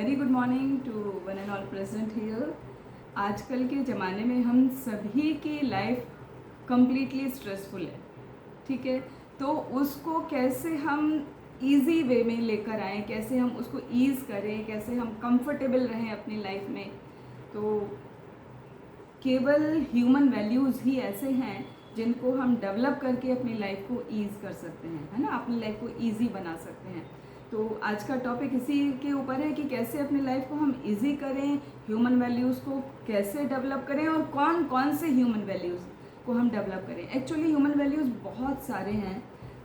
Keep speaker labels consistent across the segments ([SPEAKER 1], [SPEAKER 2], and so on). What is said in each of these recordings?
[SPEAKER 1] Very good morning to one and all present here. आजकल के ज़माने में हम सभी की लाइफ कम्प्लीटली स्ट्रेसफुल है, ठीक है। तो उसको कैसे हम इजी वे में लेकर आएँ, कैसे हम उसको ईज़ करें, कैसे हम कंफर्टेबल रहें अपनी लाइफ में। तो केवल ह्यूमन वैल्यूज़ ही ऐसे हैं जिनको हम डेवलप करके अपनी लाइफ को ईज़ कर सकते हैं, है ना, अपनी लाइफ को ईजी बना सकते हैं। तो आज का टॉपिक इसी के ऊपर है कि कैसे अपनी लाइफ को हम इजी करें, ह्यूमन वैल्यूज़ को कैसे डेवलप करें और कौन कौन से ह्यूमन वैल्यूज़ को हम डेवलप करें। एक्चुअली ह्यूमन वैल्यूज़ बहुत सारे हैं,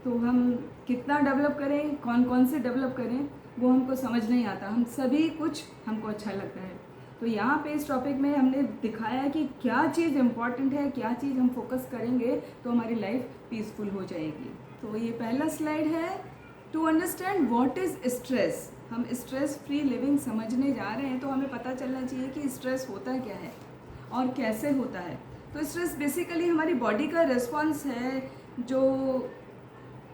[SPEAKER 1] तो हम कितना डेवलप करें, कौन कौन से डेवलप करें, वो हमको समझ नहीं आता। हम सभी कुछ हमको अच्छा लगता है। तो यहाँ पे इस टॉपिक में हमने दिखाया कि क्या चीज़ इम्पॉर्टेंट है, क्या चीज़ हम फोकस करेंगे तो हमारी लाइफ पीसफुल हो जाएगी। तो ये पहला स्लाइड है, to understand what is stress. हम स्ट्रेस फ्री लिविंग समझने जा रहे हैं, तो हमें पता चलना चाहिए कि स्ट्रेस होता क्या है और कैसे होता है। तो स्ट्रेस बेसिकली हमारी बॉडी का रिस्पॉन्स है, जो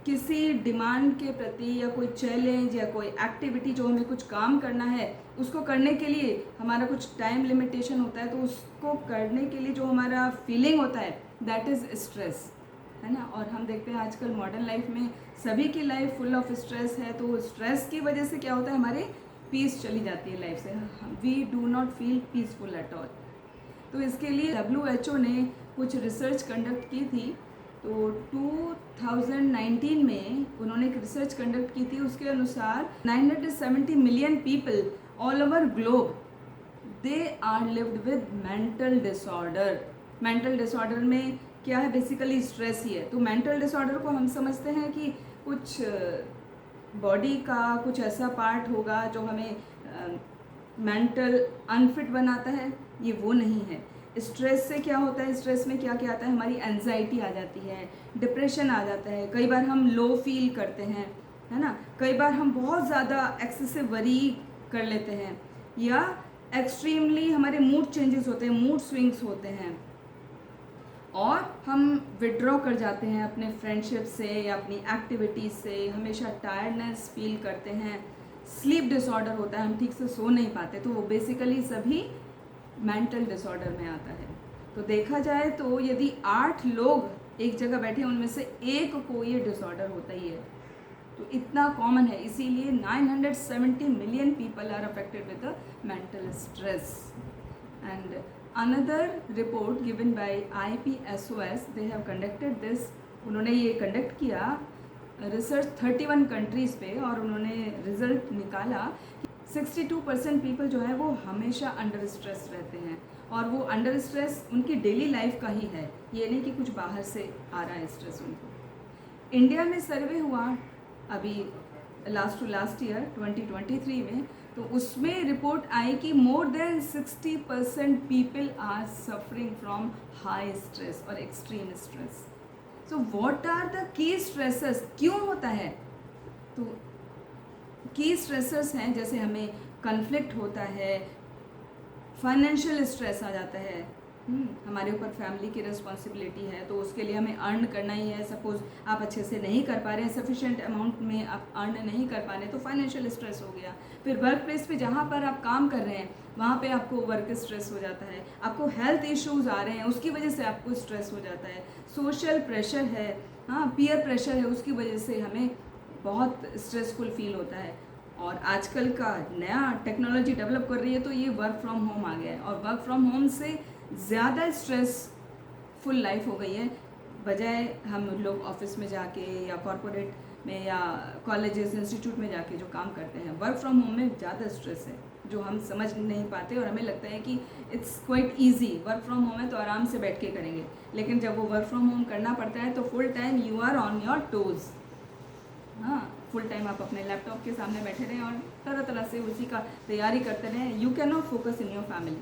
[SPEAKER 1] किसी डिमांड के प्रति या कोई चैलेंज या कोई एक्टिविटी, जो हमें कुछ काम करना है उसको करने के लिए हमारा कुछ टाइम लिमिटेशन होता है, तो उसको करने के लिए जो हमारा फीलिंग होता है दैट इज़ स्ट्रेस, है ना। और हम देखते हैं आजकल मॉडर्न लाइफ में सभी की लाइफ फुल ऑफ स्ट्रेस है। तो स्ट्रेस की वजह से क्या होता है, हमारी पीस चली जाती है लाइफ से, we do not feel peaceful at all. तो इसके लिए WHO ने कुछ रिसर्च कंडक्ट की थी। तो 2019 में उन्होंने एक रिसर्च कंडक्ट की थी। उसके अनुसार 970 million people all over globe they are lived with mental disorder. Mental disorder में क्या है, बेसिकली स्ट्रेस ही है। तो मेंटल डिसऑर्डर को हम समझते हैं कि कुछ बॉडी का कुछ ऐसा पार्ट होगा जो हमें मेंटल अनफिट बनाता है, ये वो नहीं है। स्ट्रेस से क्या होता है, स्ट्रेस में क्या क्या आता है, हमारी एंजाइटी आ जाती है, डिप्रेशन आ जाता है, कई बार हम लो फील करते हैं, है ना, कई बार हम बहुत ज़्यादा एक्सेसिव वरी कर लेते हैं, या एक्सट्रीमली हमारे मूड चेंजेस होते हैं, मूड स्विंग्स होते हैं, और हम विड्रॉ कर जाते हैं अपने फ्रेंडशिप से या अपनी एक्टिविटीज़ से, हमेशा टायर्डनेस फील करते हैं, स्लीप डिसऑर्डर होता है, हम ठीक से सो नहीं पाते। तो वो बेसिकली सभी मेंटल डिसऑर्डर में आता है। तो देखा जाए तो यदि 8 लोग एक जगह बैठे, उनमें से एक को ये डिसऑर्डर होता ही है। तो इतना कॉमन है, इसीलिए 970 million people are affected with the mental stress. And another report given by IPSOS, they have conducted this. उन्होंने ये कंडक्ट किया रिसर्च 31 कंट्रीज़ पे, और उन्होंने रिजल्ट निकाला 62% पीपल जो है वो हमेशा अंडर स्ट्रेस रहते हैं, और वो अंडर स्ट्रेस उनकी डेली लाइफ का ही है, ये नहीं कि कुछ बाहर से आ रहा है स्ट्रेस उनको। इंडिया में सर्वे हुआ अभी लास्ट टू लास्ट ईयर 2023 में, तो उसमें रिपोर्ट आई कि more than 60% people are suffering from high stress और extreme stress. So what are the key stresses, क्यों होता है। तो की स्ट्रेसर्स हैं, जैसे हमें कन्फ्लिक्ट होता है, फाइनेंशियल स्ट्रेस आ जाता है, हमारे ऊपर फैमिली की रिस्पॉन्सिबिलिटी है, तो उसके लिए हमें अर्न करना ही है। सपोज आप अच्छे से नहीं कर पा रहे हैं, सफिशेंट अमाउंट में आप अर्न नहीं कर पा रहे, तो फाइनेंशियल स्ट्रेस हो गया। फिर वर्क प्लेस पे जहाँ पर आप काम कर रहे हैं वहाँ पे आपको वर्क स्ट्रेस हो जाता है, आपको हेल्थ इश्यूज़ आ रहे हैं उसकी वजह से आपको स्ट्रेस हो जाता है, सोशल प्रेशर है, हाँ पीयर प्रेशर है, उसकी वजह से हमें बहुत स्ट्रेसफुल फील होता है। और आजकल का नया टेक्नोलॉजी डेवलप कर रही है, तो ये वर्क फ्रॉम होम आ गया है, और वर्क फ्रॉम होम से ज़्यादा स्ट्रेसफुल लाइफ हो गई है, बजाय हम लोग ऑफिस में जाके या कॉरपोरेट में या कॉलेजेस इंस्टीट्यूट में जाके जो काम करते हैं। वर्क फ्रॉम होम में ज़्यादा स्ट्रेस है जो हम समझ नहीं पाते, और हमें लगता है कि it's quite easy, work from home है तो आराम से बैठ के करेंगे, लेकिन जब वो वर्क फ्रॉम होम करना पड़ता है तो full time you are on your toes. हाँ, फुल टाइम आप अपने लैपटॉप के सामने बैठे रहें और तरह तरह से उसी का तैयारी करते रहें, you can not focus in your family,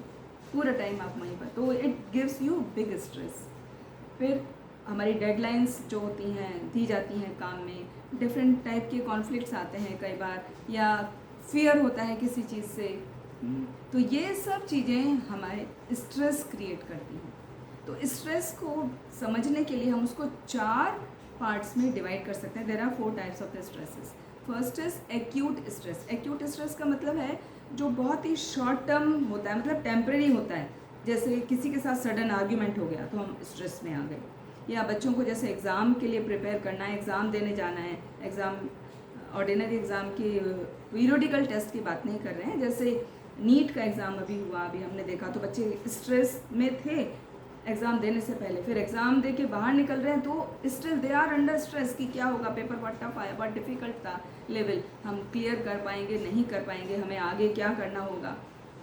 [SPEAKER 1] पूरा टाइम आप वहीं पर, तो it gives you big stress. फिर हमारी डेडलाइंस जो होती हैं दी जाती हैं काम में, डिफरेंट टाइप के कॉन्फ्लिक्ट्स आते हैं कई बार, या फियर होता है किसी चीज़ से, तो ये सब चीज़ें हमारे स्ट्रेस क्रिएट करती हैं। तो स्ट्रेस को समझने के लिए हम उसको 4 पार्ट्स में डिवाइड कर सकते हैं। There are 4 types of the stresses. First is acute stress. Acute stress का मतलब है जो बहुत ही शॉर्ट टर्म होता है, मतलब टेम्परेरी होता है। जैसे किसी के साथ सडन आर्ग्यूमेंट हो गया तो हम स्ट्रेस में आ गए, या बच्चों को जैसे एग्ज़ाम के लिए प्रिपेयर करना है, एग्ज़ाम देने जाना है, एग्ज़ाम ऑर्डिनरी एग्ज़ाम की पीरियोडिकल टेस्ट की बात नहीं कर रहे हैं, जैसे नीट का एग्ज़ाम अभी हुआ, अभी हमने देखा तो बच्चे स्ट्रेस में थे एग्ज़ाम देने से पहले, फिर एग्ज़ाम दे के बाहर निकल रहे हैं तो still they are under stress कि क्या होगा, पेपर बहुत टफ आया, बहुत डिफ़िकल्ट था लेवल, हम क्लियर कर पाएंगे नहीं कर पाएंगे, हमें आगे क्या करना होगा।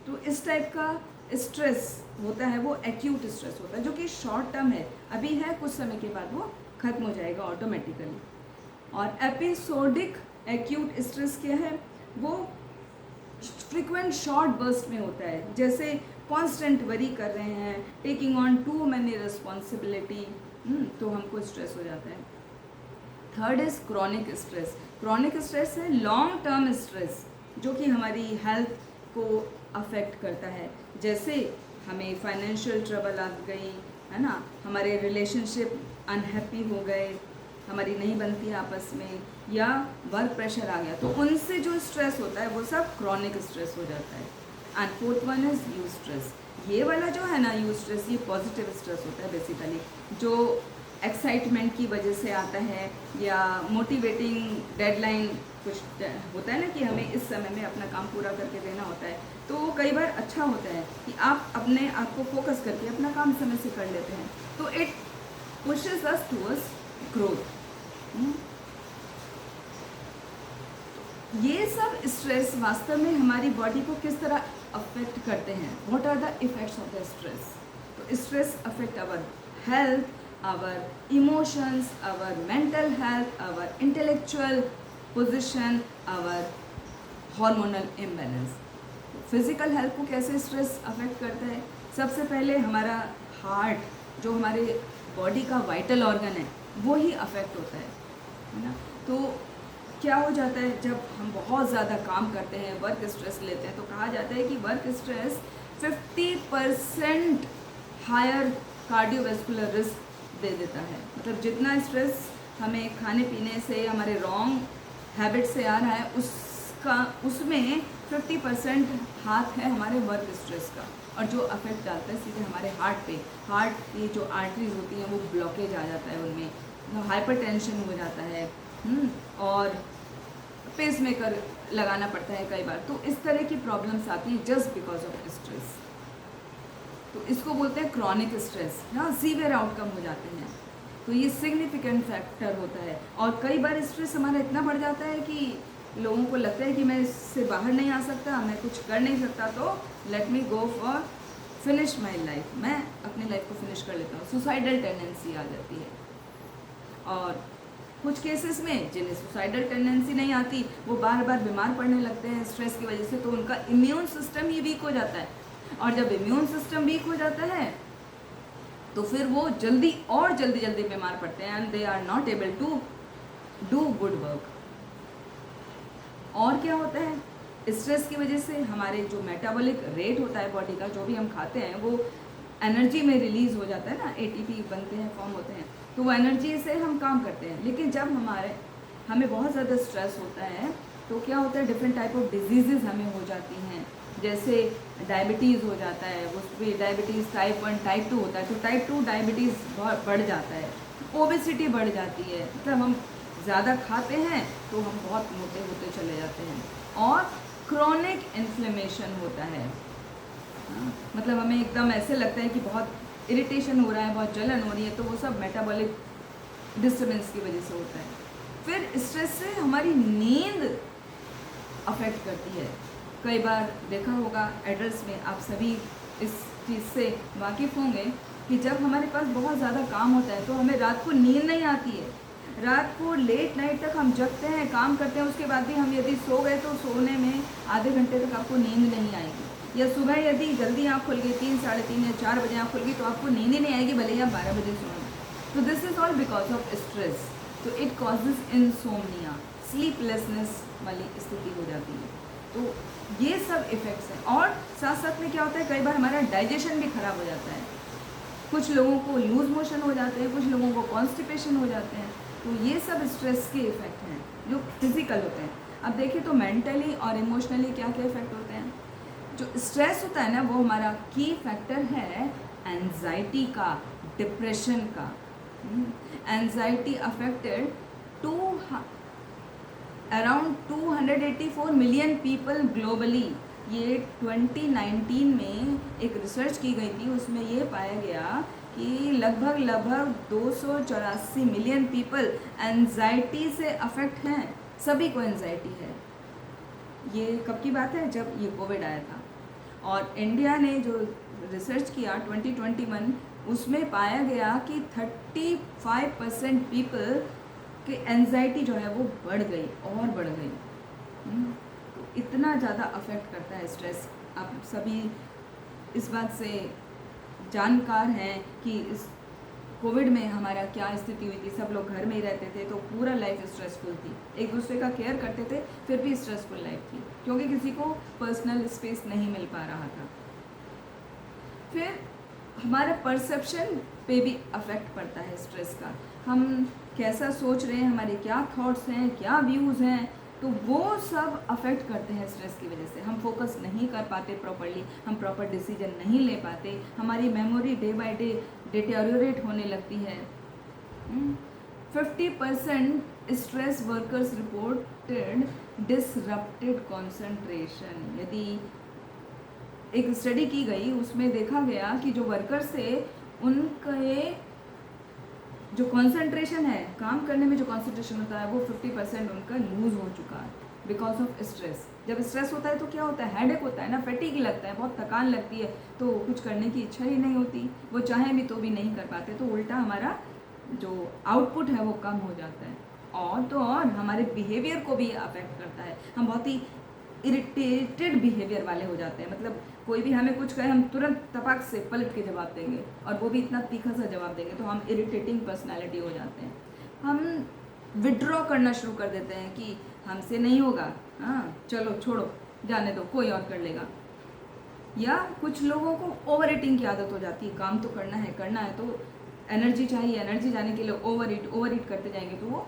[SPEAKER 1] तो इस टाइप का स्ट्रेस होता है, वो एक्यूट स्ट्रेस होता है जो कि शॉर्ट टर्म है, अभी है, कुछ समय के बाद वो ख़त्म हो जाएगा ऑटोमेटिकली। और एपिसोडिक एक्यूट स्ट्रेस क्या है, वो फ्रिक्वेंट शॉर्ट बर्स्ट में होता है, जैसे कांस्टेंट वरी कर रहे हैं, taking on too many responsibility, तो हमको स्ट्रेस हो जाता है। Third is chronic stress. Chronic stress है लॉन्ग टर्म स्ट्रेस जो कि हमारी हेल्थ को अफेक्ट करता है, जैसे हमें फाइनेंशियल ट्रबल आ गई है ना, हमारे रिलेशनशिप अनहैप्पी हो गए, हमारी नहीं बनती आपस में, या वर्क प्रेशर आ गया, तो उनसे जो स्ट्रेस होता है वो सब क्रॉनिक स्ट्रेस हो जाता है। And fourth one is you stress. ये वाला जो है ना यू स्ट्रेस, ये पॉजिटिव स्ट्रेस होता है बेसिकली, जो एक्साइटमेंट की वजह से आता है, या मोटिवेटिंग डेडलाइन कुछ होता है ना कि हमें इस समय में अपना काम पूरा करके देना होता है, तो वो कई बार अच्छा होता है कि आप अपने आप को फोकस करके अपना काम समय से कर लेते हैं, तो it pushes us towards growth. ये सब स्ट्रेस वास्तव में हमारी बॉडी को किस तरह अफेक्ट करते हैं, what are the effects of the stress. तो stress affect our health, our emotions, our mental health, our intellectual position, our hormonal imbalance. Physical health को कैसे स्ट्रेस अफेक्ट करता है, सबसे पहले हमारा हार्ट जो हमारे बॉडी का वाइटल ऑर्गन है वो ही अफेक्ट होता है ना। तो क्या हो जाता है, जब हम बहुत ज़्यादा काम करते हैं, वर्क स्ट्रेस लेते हैं, तो कहा जाता है कि work stress 50% higher cardiovascular risk दे देता है। मतलब जितना स्ट्रेस हमें खाने पीने से, हमारे रॉन्ग हैबिट से आ रहा है, उसमें 50% हाथ है हमारे वर्क स्ट्रेस का, और जो अफेक्ट डालता है सीधे हमारे हार्ट पे। हार्ट की जो आर्टरीज होती हैं वो ब्लॉकेज आ जाता है, उनमें हाइपरटेंशन हो जाता है, और पेस मेकर लगाना पड़ता है कई बार। तो इस तरह की प्रॉब्लम्स आती है जस्ट बिकॉज ऑफ स्ट्रेस। तो इसको बोलते हैं क्रॉनिक स्ट्रेस, हाँ, सीवियर आउटकम हो जाते हैं। तो ये सिग्निफिकेंट फैक्टर होता है, और कई बार स्ट्रेस हमारा इतना बढ़ जाता है कि लोगों को लगता है कि मैं इससे बाहर नहीं आ सकता, मैं कुछ कर नहीं सकता, तो let me go for finish my life, मैं अपनी लाइफ को फिनिश कर लेता हूँ। सुसाइडल टेंडेंसी आ जाती है। और कुछ केसेस में जिन्हें सुसाइडल टेंडेंसी नहीं आती, वो बार बार बीमार पड़ने लगते हैं स्ट्रेस की वजह से, तो उनका इम्यून सिस्टम ही वीक हो जाता है, और जब इम्यून सिस्टम वीक हो जाता है तो फिर वो जल्दी बीमार पड़ते हैं, and they are not able to do good work. और क्या होता है, स्ट्रेस की वजह से हमारे जो मेटाबॉलिक रेट होता है बॉडी का, जो भी हम खाते हैं वो एनर्जी में रिलीज हो जाता है ना, एटीपी बनते हैं, फॉर्म होते हैं, तो वो एनर्जी से हम काम करते हैं। लेकिन जब हमें बहुत ज़्यादा स्ट्रेस होता है तो क्या होता है, डिफरेंट टाइप ऑफ डिजीज़ हमें हो जाती हैं, जैसे डायबिटीज़ हो जाता है, उस पर डायबिटीज़ टाइप 1 टाइप 2 होता है, तो टाइप 2 डायबिटीज़ बढ़ जाता है, ओबेसिटी बढ़ जाती है, मतलब हम ज़्यादा खाते हैं तो हम बहुत मोटे होते चले जाते हैं, और क्रॉनिक इन्फ्लेमेशन होता है, मतलब हमें एकदम ऐसे लगता है कि बहुत इरिटेशन हो रहा है, बहुत जलन हो रही है, तो वो सब मेटाबॉलिक डिस्टर्बेंस की वजह से होता है। फिर स्ट्रेस से हमारी नींद अफेक्ट करती है। कई बार देखा होगा एडल्ट्स में, आप सभी इस चीज़ से वाकिफ़ होंगे कि जब हमारे पास बहुत ज़्यादा काम होता है तो हमें रात को नींद नहीं आती है, रात को लेट नाइट तक हम जगते हैं, काम करते हैं, उसके बाद भी हम यदि सो गए तो सोने में आधे घंटे तक आपको नींद नहीं आएगी, या सुबह यदि जल्दी आँख खुल गई 3, साढ़े 3 या 4 बजे आँख खुल गई तो आपको नींद ही नहीं आएगी, भले ही आप 12 बजे सोएं। तो this is all because of stress. तो इट कॉजेज इंसोम्निया, स्लीपलेसनेस वाली स्थिति हो जाती है। तो ये सब इफ़ेक्ट्स हैं, और साथ साथ में क्या होता है, कई बार हमारा डाइजेशन भी ख़राब हो जाता है, कुछ लोगों को लूज मोशन हो जाते हैं, कुछ लोगों को कॉन्स्टिपेशन हो जाते हैं। तो ये सब स्ट्रेस के इफ़ेक्ट हैं जो फिजिकल होते हैं। अब देखिए तो मेंटली और इमोशनली क्या क्या इफ़ेक्ट होते हैं। जो स्ट्रेस होता है ना वो हमारा की फैक्टर है एंजाइटी का, डिप्रेशन का। Anxiety affected to around 284 million people globally. ये 2019 में एक रिसर्च की गई थी, उसमें ये पाया गया कि लगभग 284 मिलियन पीपल एंजाइटी से अफेक्ट हैं। सभी को एंजाइटी है। ये कब की बात है? जब ये कोविड आया था। और इंडिया ने जो रिसर्च किया 2021, उसमें पाया गया कि 35% पीपल कि एंजाइटी जो है वो बढ़ गई और बढ़ गई। तो इतना ज़्यादा अफेक्ट करता है स्ट्रेस। आप सभी इस बात से जानकार हैं कि इस कोविड में हमारा क्या स्थिति हुई थी। सब लोग घर में ही रहते थे, तो पूरा लाइफ स्ट्रेसफुल थी। एक दूसरे का केयर करते थे, फिर भी स्ट्रेसफुल लाइफ थी, क्योंकि किसी को पर्सनल स्पेस नहीं मिल पा रहा था। फिर हमारा परसेप्शन पे भी अफेक्ट पड़ता है स्ट्रेस का। हम कैसा सोच रहे हैं, हमारे क्या थॉट्स हैं, क्या व्यूज़ हैं, तो वो सब अफेक्ट करते हैं स्ट्रेस की वजह से। हम फोकस नहीं कर पाते प्रॉपरली, हम प्रॉपर डिसीजन नहीं ले पाते, हमारी memory day by day deteriorate होने लगती है। 50% stress workers reported disrupted concentration. यदि एक स्टडी की गई, उसमें देखा गया कि जो वर्कर्स थे उनके जो कंसंट्रेशन है, काम करने में जो कंसंट्रेशन होता है, वो 50% उनका लूज हो चुका है बिकॉज ऑफ स्ट्रेस। जब स्ट्रेस होता है तो क्या होता है? हेडेक होता है ना, फैटीग लगता है, बहुत थकान लगती है, तो कुछ करने की इच्छा ही नहीं होती, वो चाहें भी तो भी नहीं कर पाते। तो उल्टा हमारा जो आउटपुट है वो कम हो जाता है। और तो और हमारे बिहेवियर को भी अफेक्ट करता है। हम बहुत ही इरिटेटेड बिहेवियर वाले हो जाते हैं। मतलब कोई भी हमें कुछ कहे, हम तुरंत तपाक से पलट के जवाब देंगे, और वो भी इतना तीखा सा जवाब देंगे, तो हम इरिटेटिंग पर्सनालिटी हो जाते हैं। हम विड्रॉ करना शुरू कर देते हैं कि हमसे नहीं होगा, हाँ चलो छोड़ो, जाने दो, कोई और कर लेगा। या कुछ लोगों को ओवर ईटिंग की आदत हो जाती है। काम तो करना है तो एनर्जी चाहिए, एनर्जी जाने के लिए ओवर ईट करते जाएंगे, तो वो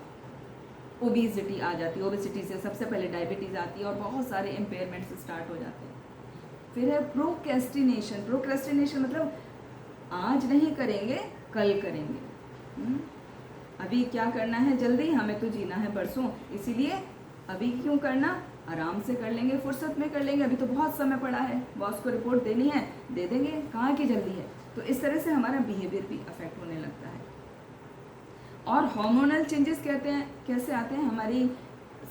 [SPEAKER 1] ओबेसिटी आ जाती है। ओबेसिटी से सबसे पहले डायबिटीज़ आती है, और बहुत सारे इम्पेयरमेंट्स स्टार्ट हो जाते हैं। फिर है प्रोक्रेस्टिनेशन। प्रोक्रेस्टिनेशन मतलब आज नहीं करेंगे, कल करेंगे। अभी क्या करना है, जल्दी, हमें तो जीना है परसों, इसीलिए अभी क्यों करना, आराम से कर लेंगे, फुर्सत में कर लेंगे, अभी तो बहुत समय पड़ा है, बॉस को रिपोर्ट देनी है, दे देंगे, कहाँ की जल्दी है। तो इस तरह से हमारा बिहेवियर भी अफेक्ट होने लगता है। और हार्मोनल चेंजेस कैसे आते हैं? हमारी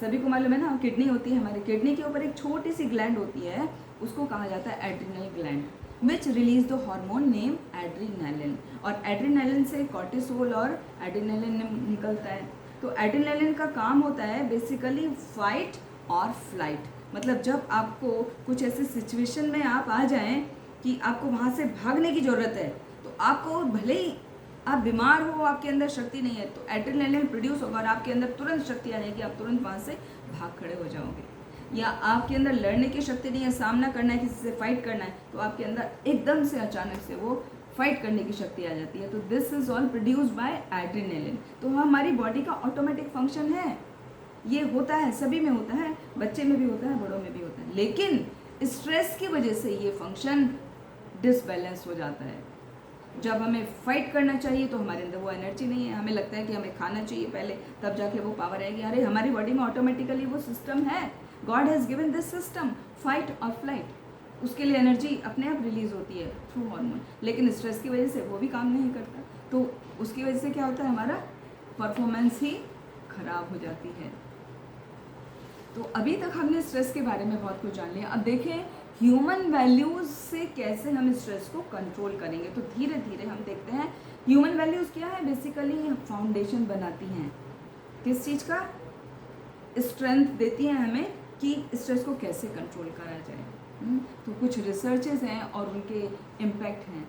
[SPEAKER 1] सभी को मालूम है ना, किडनी होती है, हमारी किडनी के ऊपर एक छोटी सी ग्लैंड होती है, उसको कहा जाता है adrenal gland, which release the hormone name adrenaline. और एड्रीनलिन से कॉर्टिसोल और एड्रीनलिन निकलता है। तो एड्रीनलिन का काम होता है बेसिकली फाइट और फ्लाइट। मतलब जब आपको कुछ ऐसे सिचुएशन में आप आ जाएं कि आपको वहाँ से भागने की ज़रूरत है, तो आपको भले ही आप बीमार हो, आपके अंदर शक्ति नहीं है, तो एड्रेनलिन प्रोड्यूस होगा और आपके अंदर तुरंत शक्ति आ जाएगी, आप तुरंत वहाँ से भाग खड़े हो जाओगे। या आपके अंदर लड़ने की शक्ति नहीं है, सामना करना है, किसी से फाइट करना है, तो आपके अंदर एकदम से अचानक से वो फाइट करने की शक्ति आ जाती है। तो this is all produced by adrenaline. तो हमारी बॉडी का ऑटोमेटिक फंक्शन है, ये होता है, सभी में होता है, बच्चे में भी होता है, बड़ों में भी होता है। लेकिन स्ट्रेस की वजह से ये फंक्शन डिसबैलेंस हो जाता है। जब हमें फाइट करना चाहिए तो हमारे अंदर वो एनर्जी नहीं है, हमें लगता है कि हमें खाना चाहिए पहले, तब जाके वो पावर आएगी। अरे हमारी बॉडी में ऑटोमेटिकली वो सिस्टम है, God has given this system, fight और फ्लाइट, उसके लिए एनर्जी अपने आप रिलीज होती है थ्रू हार्मोन। लेकिन स्ट्रेस की वजह से वो भी काम नहीं करता, तो उसकी वजह से क्या होता है, हमारा परफॉर्मेंस ही खराब हो जाती है। तो अभी तक हमने स्ट्रेस के बारे में बहुत कुछ जान लिया। अब देखें ह्यूमन वैल्यूज़ से कैसे हम स्ट्रेस को कंट्रोल करेंगे। तो धीरे धीरे हम देखते हैं ह्यूमन वैल्यूज़ क्या है। बेसिकली फाउंडेशन बनाती हैं किस चीज़ का, स्ट्रेंथ देती हैं हमें कि स्ट्रेस को कैसे कंट्रोल करा जाए। तो कुछ रिसर्चेस हैं और उनके इम्पैक्ट हैं।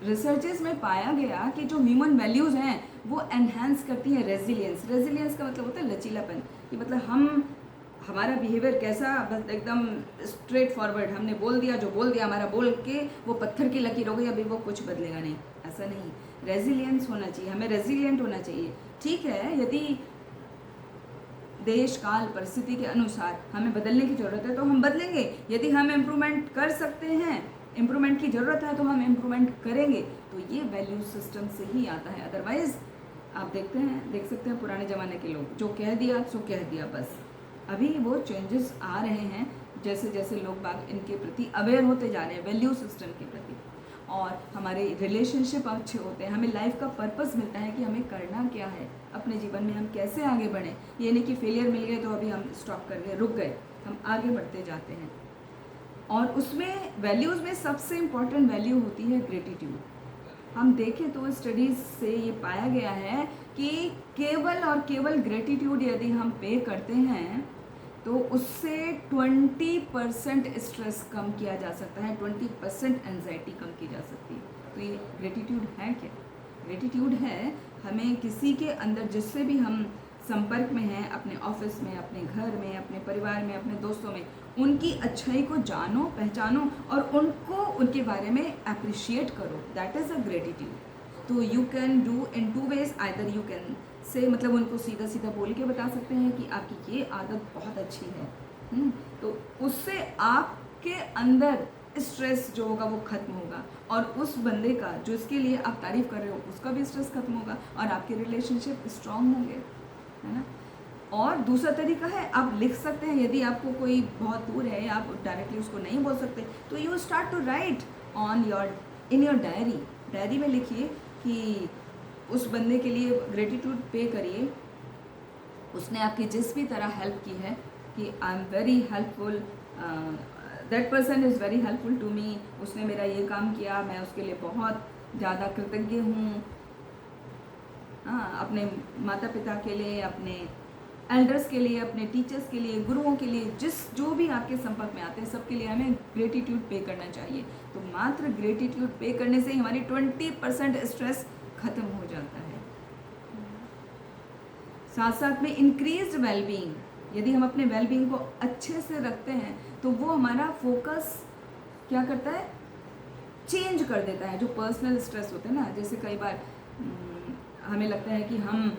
[SPEAKER 1] रिसर्चेस में पाया गया कि जो ह्यूमन वैल्यूज़ हैं वो एनहांस करती हैं रेजिलियंस। रेजिलियंस का मतलब होता है लचीलापन, कि मतलब हमारा बिहेवियर कैसा, बस एकदम स्ट्रेट फॉरवर्ड, हमने बोल दिया, जो बोल दिया हमारा बोल के वो पत्थर की लकीर हो गई, अभी वो कुछ बदलेगा नहीं, ऐसा नहीं। रेजिलियंस होना चाहिए, हमें रेजिलियंट होना चाहिए। ठीक है, यदि देश काल परिस्थिति के अनुसार हमें बदलने की ज़रूरत है तो हम बदलेंगे। यदि हम इम्प्रूवमेंट कर सकते हैं, इम्प्रूवमेंट की ज़रूरत है तो हम इम्प्रूवमेंट करेंगे। तो ये वैल्यू सिस्टम से ही आता है। अदरवाइज़ आप देख सकते हैं पुराने ज़माने के लोग, जो कह दिया सो कह दिया बस। अभी वो चेंजेस आ रहे हैं जैसे जैसे लोग बाग इनके प्रति अवेयर होते जा रहे हैं, वैल्यू सिस्टम के प्रति, और हमारे रिलेशनशिप अच्छे होते हैं। हमें लाइफ का पर्पस मिलता है कि हमें करना क्या है, अपने जीवन में हम कैसे आगे बढ़ें। ये नहीं कि फेलियर मिल गए तो अभी हम स्टॉप कर गए, रुक गए, हम आगे बढ़ते जाते हैं। और उसमें वैल्यूज़ में सबसे इम्पॉर्टेंट वैल्यू होती है ग्रेटिट्यूड। हम देखें तो स्टडीज़ से ये पाया गया है कि केवल और केवल ग्रेटिट्यूड यदि हम पे करते हैं तो उससे 20% स्ट्रेस कम किया जा सकता है, 20% एंजाइटी कम की जा सकती है। तो ये ग्रेटिट्यूड है क्या? ग्रेटिट्यूड है हमें किसी के अंदर जिससे भी हम संपर्क में हैं, अपने ऑफिस में, अपने घर में, अपने परिवार में, अपने दोस्तों में, उनकी अच्छाई को जानो, पहचानो और उनको उनके बारे में अप्रिशिएट करो। That is a gratitude. तो you can do in 2 ways। Either you can say मतलब उनको सीधा सीधा बोल के बता सकते हैं कि आपकी ये आदत बहुत अच्छी है। तो उससे आपके अंदर स्ट्रेस जो होगा वो खत्म होगा, और उस बंदे का जो इसके लिए आप तारीफ़ कर रहे हो उसका भी स्ट्रेस खत्म होगा, और आपके रिलेशनशिप स्ट्रांग होंगे, है ना। और दूसरा तरीका है, आप लिख सकते हैं। यदि आपको कोई बहुत दूर है, आप डायरेक्टली उसको नहीं बोल सकते, तो you start to write on in your diary में लिखिए कि उस बंदे के लिए ग्रेटिट्यूड पे करिए, उसने आपकी जिस भी तरह हेल्प की है, कि I am very helpful, that person is very helpful to me, उसने मेरा ये काम किया, मैं उसके लिए बहुत ज़्यादा कृतज्ञ हूँ। अपने माता पिता के लिए, अपने एल्डर्स के लिए, अपने टीचर्स के लिए, गुरुओं के लिए, जो भी आपके संपर्क में आते हैं, सबके लिए हमें ग्रेटिट्यूड पे करना चाहिए। तो मात्र ग्रेटिट्यूड पे करने से ही हमारी 20% स्ट्रेस खत्म हो जाता है। साथ साथ में इंक्रीज्ड वेलबींग, यदि हम अपने वेलबींग को अच्छे से रखते हैं तो वो हमारा फोकस क्या करता है, चेंज कर देता है। जो पर्सनल स्ट्रेस होते हैं ना, जैसे कई बार हमें लगता है कि हम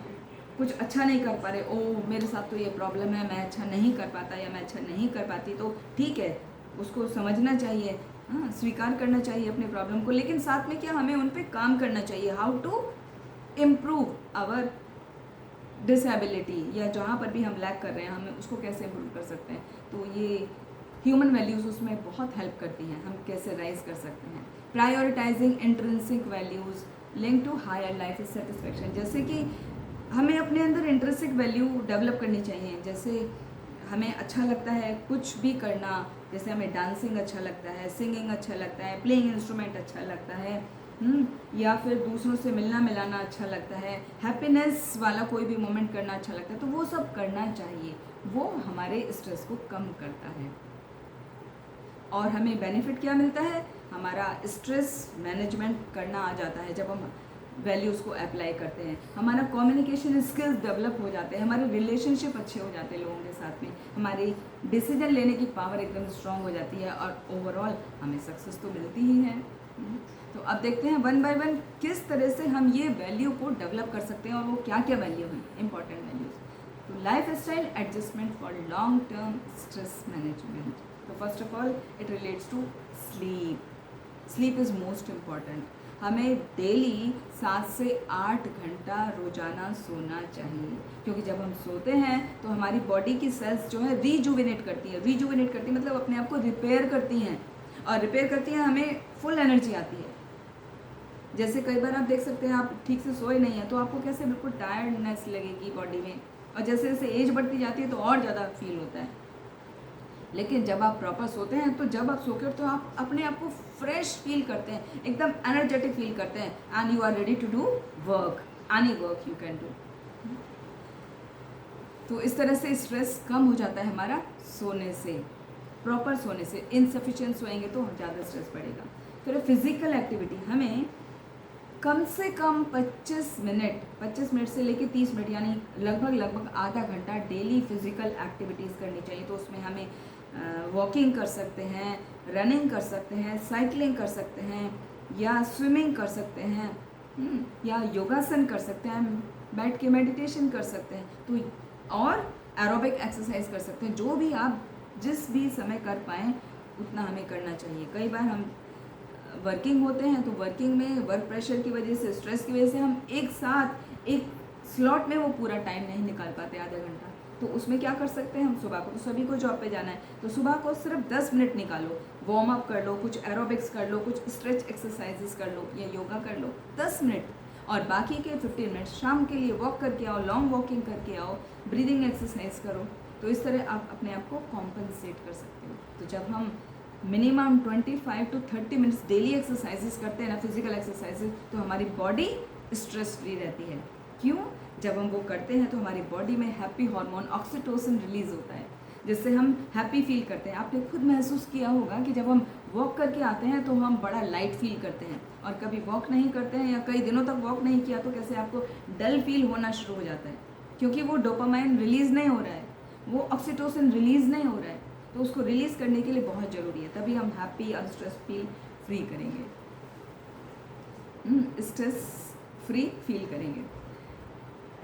[SPEAKER 1] कुछ अच्छा नहीं कर पा रहे, ओ मेरे साथ तो ये प्रॉब्लम है, मैं अच्छा नहीं कर पाता या मैं अच्छा नहीं कर पाती, तो ठीक है, उसको समझना चाहिए, स्वीकार करना चाहिए अपने प्रॉब्लम को, लेकिन साथ में क्या, हमें उन पे काम करना चाहिए। How to improve our disability, या जहाँ पर भी हम लैक कर रहे हैं हमें उसको कैसे इम्प्रूव कर सकते हैं। तो ये ह्यूमन वैल्यूज़ उसमें बहुत हेल्प करती हैं, हम कैसे राइज कर सकते हैं। Prioritising intrinsic values link to higher life satisfaction, जैसे कि हमें अपने अंदर इंट्रिंसिक वैल्यू डेवलप करनी चाहिए। जैसे हमें अच्छा लगता है कुछ भी करना, जैसे हमें डांसिंग अच्छा लगता है, सिंगिंग अच्छा लगता है, प्लेइंग इंस्ट्रूमेंट अच्छा लगता है, या फिर दूसरों से मिलना मिलाना अच्छा लगता है, हैप्पीनेस वाला कोई भी मोमेंट करना अच्छा लगता है, तो वो सब करना चाहिए। वो हमारे स्ट्रेस को कम करता है। और हमें बेनिफिट क्या मिलता है, हमारा स्ट्रेस मैनेजमेंट करना आ जाता है जब हम वैल्यूज़ को अप्लाई करते हैं। हमारा कम्युनिकेशन स्किल्स डेवलप हो जाते हैं, हमारे रिलेशनशिप अच्छे हो जाते हैं लोगों के साथ में, हमारी डिसीजन लेने की पावर एकदम स्ट्रांग हो जाती है, और ओवरऑल हमें सक्सेस तो मिलती ही है। तो अब देखते हैं वन बाय वन किस तरह से हम ये वैल्यू को डेवलप कर सकते हैं, और वो क्या क्या वैल्यू हैं, इंपॉर्टेंट वैल्यूज़। तो life style adjustment for long term stress management. तो first of all it relates to sleep is most important. हमें डेली 7 से 8 घंटा रोजाना सोना चाहिए, क्योंकि जब हम सोते हैं तो हमारी बॉडी की सेल्स जो है रीजुविनेट करती है मतलब अपने आप को रिपेयर करती हैं, और रिपेयर करती हैं, हमें फुल एनर्जी आती है। जैसे कई बार आप देख सकते हैं, आप ठीक से सोए नहीं हैं तो आपको कैसे बिल्कुल टायर्डनेस लगेगी बॉडी में, और जैसे जैसे एज बढ़ती जाती है तो और ज़्यादा फील होता है। लेकिन जब आप प्रॉपर सोते हैं, तो जब आप सो के तो आप अपने आप को फ्रेश फील करते हैं, एकदम एनर्जेटिक फील करते हैं, and you are ready to do work, any work you can do. तो इस तरह से स्ट्रेस कम हो जाता है हमारा सोने से, प्रॉपर सोने से। इनसफिशिएंट सोएंगे तो ज़्यादा स्ट्रेस बढ़ेगा। फिर फिजिकल एक्टिविटी, हमें कम से कम 25 मिनट से लेकर 30 मिनट, यानी लगभग आधा घंटा डेली फिजिकल एक्टिविटीज़ करनी चाहिए। तो उसमें हमें वॉकिंग कर सकते हैं, रनिंग कर सकते हैं, साइकिलिंग कर सकते हैं, या स्विमिंग कर सकते हैं, या योगासन कर सकते हैं, बैठ के मेडिटेशन कर सकते हैं। तो और एरोबिक एक्सरसाइज कर सकते हैं। जो भी आप जिस भी समय कर पाएँ उतना हमें करना चाहिए। कई बार हम वर्किंग होते हैं तो वर्किंग में वर्क प्रेशर की वजह से, स्ट्रेस की वजह से हम एक साथ एक स्लॉट में वो पूरा टाइम नहीं निकाल पाते, आधा घंटा। तो उसमें क्या कर सकते हैं हम, सुबह को तो सभी को जॉब पे जाना है, तो सुबह को सिर्फ 10 मिनट निकालो, वार्म अप कर लो, कुछ एरोबिक्स कर लो, कुछ स्ट्रेच एक्सरसाइजेस कर लो या योगा कर लो 10 मिनट, और बाकी के 15 मिनट शाम के लिए वॉक करके आओ, लॉन्ग वॉकिंग करके आओ, ब्रीदिंग एक्सरसाइज करो। तो इस तरह आप अपने आप को कॉम्पनसेट कर सकते हो। तो जब हम minimum 25 to 30 minutes daily exercises करते हैं ना, फिजिकल एक्सरसाइजेस, तो हमारी बॉडी स्ट्रेस फ्री रहती है। क्यों? जब हम वो करते हैं तो हमारी बॉडी में हैप्पी हार्मोन ऑक्सीटोसिन रिलीज होता है, जिससे हम हैप्पी फील करते हैं। आपने खुद महसूस किया होगा कि जब हम वॉक करके आते हैं तो हम बड़ा लाइट फील करते हैं, और कभी वॉक नहीं करते हैं या कई दिनों तक वॉक नहीं किया तो कैसे आपको डल फील होना शुरू हो जाता है, क्योंकि वो डोपामाइन रिलीज़ नहीं हो रहा है, वो ऑक्सीटोसिन रिलीज़ नहीं हो रहा है। तो उसको रिलीज़ करने के लिए बहुत ज़रूरी है, तभी हम हैप्पी और स्ट्रेस फील फ्री करेंगे, स्ट्रेस फ्री फील करेंगे।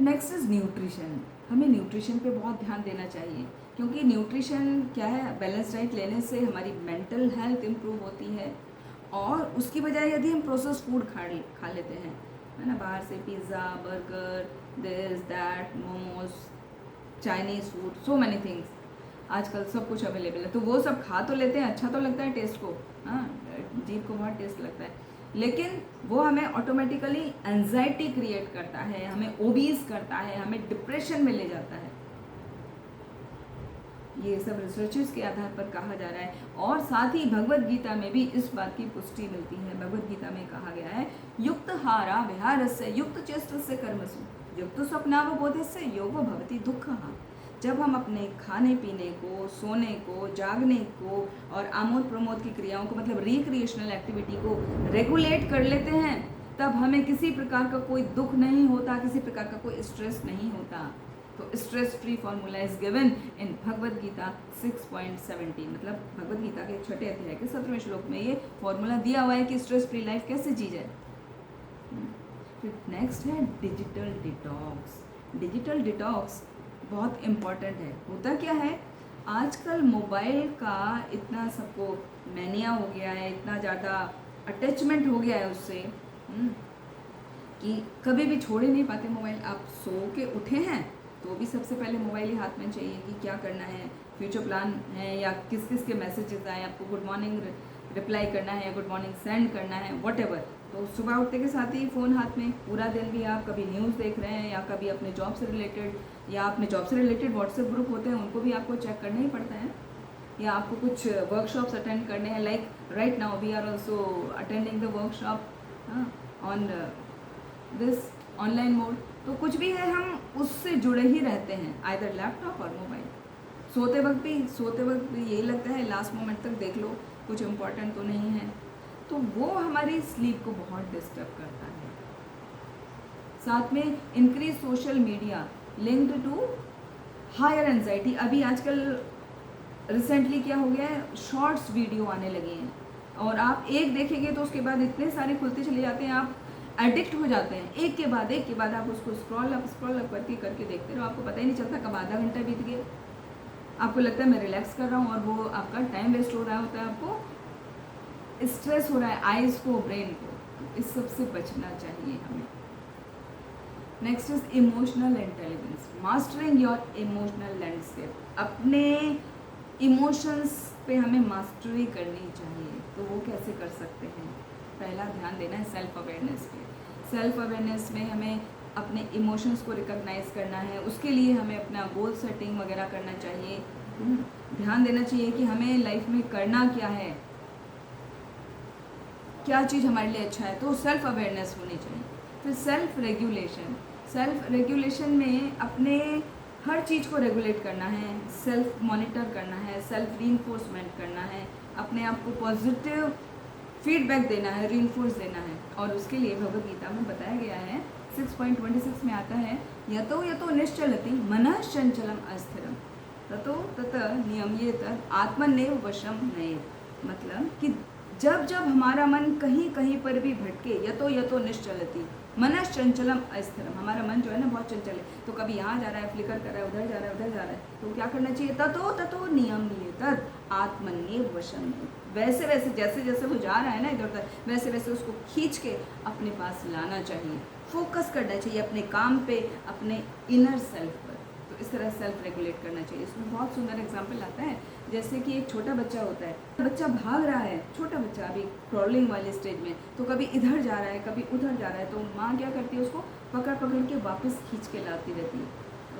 [SPEAKER 1] Next is nutrition. हमें न्यूट्रिशन पे बहुत ध्यान देना चाहिए, क्योंकि न्यूट्रिशन क्या है, बैलेंस डाइट लेने से हमारी मेंटल हेल्थ इम्प्रूव होती है, और उसकी बजाय यदि हम प्रोसेस फूड खा लेते हैं, है ना, बाहर से pizza, burger, this that, momos, Chinese food, so many things, आजकल सब कुछ अवेलेबल है, तो वो सब खा तो लेते हैं, अच्छा तो लगता है टेस्ट को, हाँ, जीभ को बहुत टेस्ट लगता है, लेकिन वो हमें ऑटोमेटिकली एंजाइटी क्रिएट करता है, हमें ओबीज करता है, हमें डिप्रेशन में ले जाता है। ये सब रिसर्चेस के आधार पर कहा जा रहा है, और साथ ही भगवद गीता में भी इस बात की पुष्टि मिलती है। भगवद गीता में कहा गया है, युक्त हारा विहारस्य युक्त चेष्टस्य कर्मसु युक्त स्वप्नावबोधस्य योगो भवति दुःखः। जब हम अपने खाने पीने को, सोने को, जागने को और आमोद प्रमोद की क्रियाओं को, मतलब रिक्रिएशनल एक्टिविटी को रेगुलेट कर लेते हैं, तब हमें किसी प्रकार का कोई दुख नहीं होता, किसी प्रकार का कोई स्ट्रेस नहीं होता। तो stress free formula is given in Bhagavad Gita 6.17, मतलब भगवद गीता के 6 अध्याय के 17वें श्लोक में ये फॉर्मूला दिया हुआ है कि स्ट्रेस फ्री लाइफ कैसे जी जाए। फिर नेक्स्ट है डिजिटल डिटॉक्स। डिजिटल डिटॉक्स बहुत इम्पॉर्टेंट है। होता क्या है, आजकल मोबाइल का इतना सबको मैनिया हो गया है, इतना ज़्यादा अटैचमेंट हो गया है उससे, कि कभी भी छोड़ ही नहीं पाते मोबाइल। आप सो के उठे हैं तो भी सबसे पहले मोबाइल ही हाथ में चाहिए कि क्या करना है, फ्यूचर प्लान है, या किस किस के मैसेजेस आए, आपको गुड मॉर्निंग रिप्लाई करना है, गुड मॉर्निंग सेंड करना है, व्हाटएवर। तो सुबह उठते के साथ ही फ़ोन हाथ में, पूरा दिन भी आप कभी न्यूज़ देख रहे हैं, या कभी अपने जॉब से रिलेटेड, या अपने जॉब से रिलेटेड व्हाट्सएप ग्रुप होते हैं उनको भी आपको चेक करना ही पड़ता है, या आपको कुछ वर्कशॉप्स अटेंड करने हैं, like right now we are also attending the workshop on this online mode. तो कुछ भी है हम उससे जुड़े ही रहते हैं, आइदर लैपटॉप और मोबाइल। सोते वक्त भी यही लगता है लास्ट मोमेंट तक देख लो, कुछ इम्पोर्टेंट तो नहीं है, तो वो हमारी स्लीप को बहुत डिस्टर्ब करता है। साथ में increase social media linked to higher anxiety. अभी आजकल रिसेंटली क्या हो गया है, शॉर्ट्स वीडियो आने लगे हैं, और आप एक देखेंगे तो उसके बाद इतने सारे खुलते चले जाते हैं, आप एडिक्ट हो जाते हैं, एक के बाद आप उसको स्क्रॉल अप करके देखते रहो, आपको पता ही नहीं चलता कब आधा घंटा बीत गया। आपको लगता है मैं रिलैक्स कर रहा हूँ, और वो आपका टाइम वेस्ट हो रहा होता है, आपको स्ट्रेस हो रहा है, आइज़ को, ब्रेन को। इस सब से बचना चाहिए हमें। Next is emotional intelligence, mastering your emotional landscape. अपने इमोशंस पे हमें मास्टरी करनी चाहिए। तो वो कैसे कर सकते हैं? पहला ध्यान देना है सेल्फ अवेयरनेस पे। सेल्फ अवेयरनेस में हमें अपने इमोशंस को रिकॉग्नाइज करना है, उसके लिए हमें अपना गोल सेटिंग वगैरह करना चाहिए। ध्यान देना चाहिए कि हमें लाइफ में करना क्या है, क्या चीज़ हमारे लिए अच्छा है, तो सेल्फ अवेयरनेस होनी चाहिए। फिर सेल्फ रेगुलेशन में अपने हर चीज़ को रेगुलेट करना है, सेल्फ मॉनिटर करना है, सेल्फ रीइंफोर्समेंट करना है, अपने आप को पॉजिटिव फीडबैक देना है, रीइंफोर्स देना है। और उसके लिए भगवद गीता में बताया गया है, 6.26 में आता है, यतो निश्चलति मनः चंचलम अस्थिरम ततो तत नियम्येत आत्मनेव वशम नयेत। मतलब कि जब हमारा मन कहीं पर भी भटके, यतो निश्चलति, मनस चंचलम अस्थिरम, हमारा मन जो है ना बहुत चंचल है, तो कभी यहाँ जा रहा है, फ्लिकर कर रहा है, उधर जा रहा है, उधर जा रहा है, तो क्या करना चाहिए? ततो ततो नियम नियतत आत्मन्येव वशम, वैसे वैसे जैसे जैसे वो जा रहा है ना इधर उधर, वैसे वैसे उसको खींच के अपने पास लाना चाहिए, फोकस करना चाहिए अपने काम पे, अपने इनर सेल्फ पर। तो इस तरह सेल्फ रेगुलेट करना चाहिए। इसमें बहुत सुंदर एग्जाम्पल आता है, जैसे कि एक छोटा बच्चा होता है, बच्चा भाग रहा है, छोटा बच्चा अभी क्रॉलिंग वाले स्टेज में, तो कभी इधर जा रहा है, कभी उधर जा रहा है, तो माँ क्या करती है? उसको पकड़ पकड़ के वापस खींच के लाती रहती है,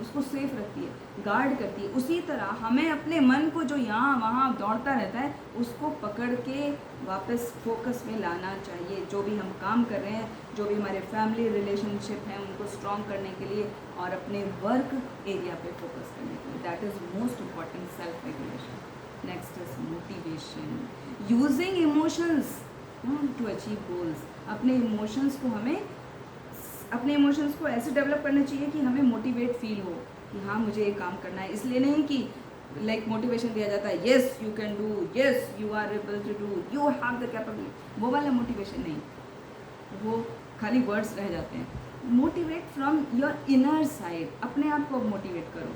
[SPEAKER 1] उसको सेफ रखती है, गार्ड करती है। उसी तरह हमें अपने मन को जो यहाँ वहाँ दौड़ता रहता है, उसको पकड़ के वापस फोकस में लाना चाहिए। जो भी हम काम कर रहे हैं, जो भी हमारे फैमिली रिलेशनशिप हैं, उनको स्ट्रॉन्ग करने के लिए और अपने वर्क एरिया पे फोकस करने के लिए, that is most important self regulation. Next is motivation, using emotions to achieve goals. अपने इमोशंस को ऐसे डेवलप करना चाहिए कि हमें मोटिवेट फील हो कि हाँ मुझे ये काम करना है। इसलिए नहीं कि लाइक मोटिवेशन दिया जाता है, yes you can do, yes you are able to do, you have the capability, वो वाला मोटिवेशन नहीं, वो खाली वर्ड्स रह जाते हैं। Motivate from your inner side, अपने आप को मोटिवेट करो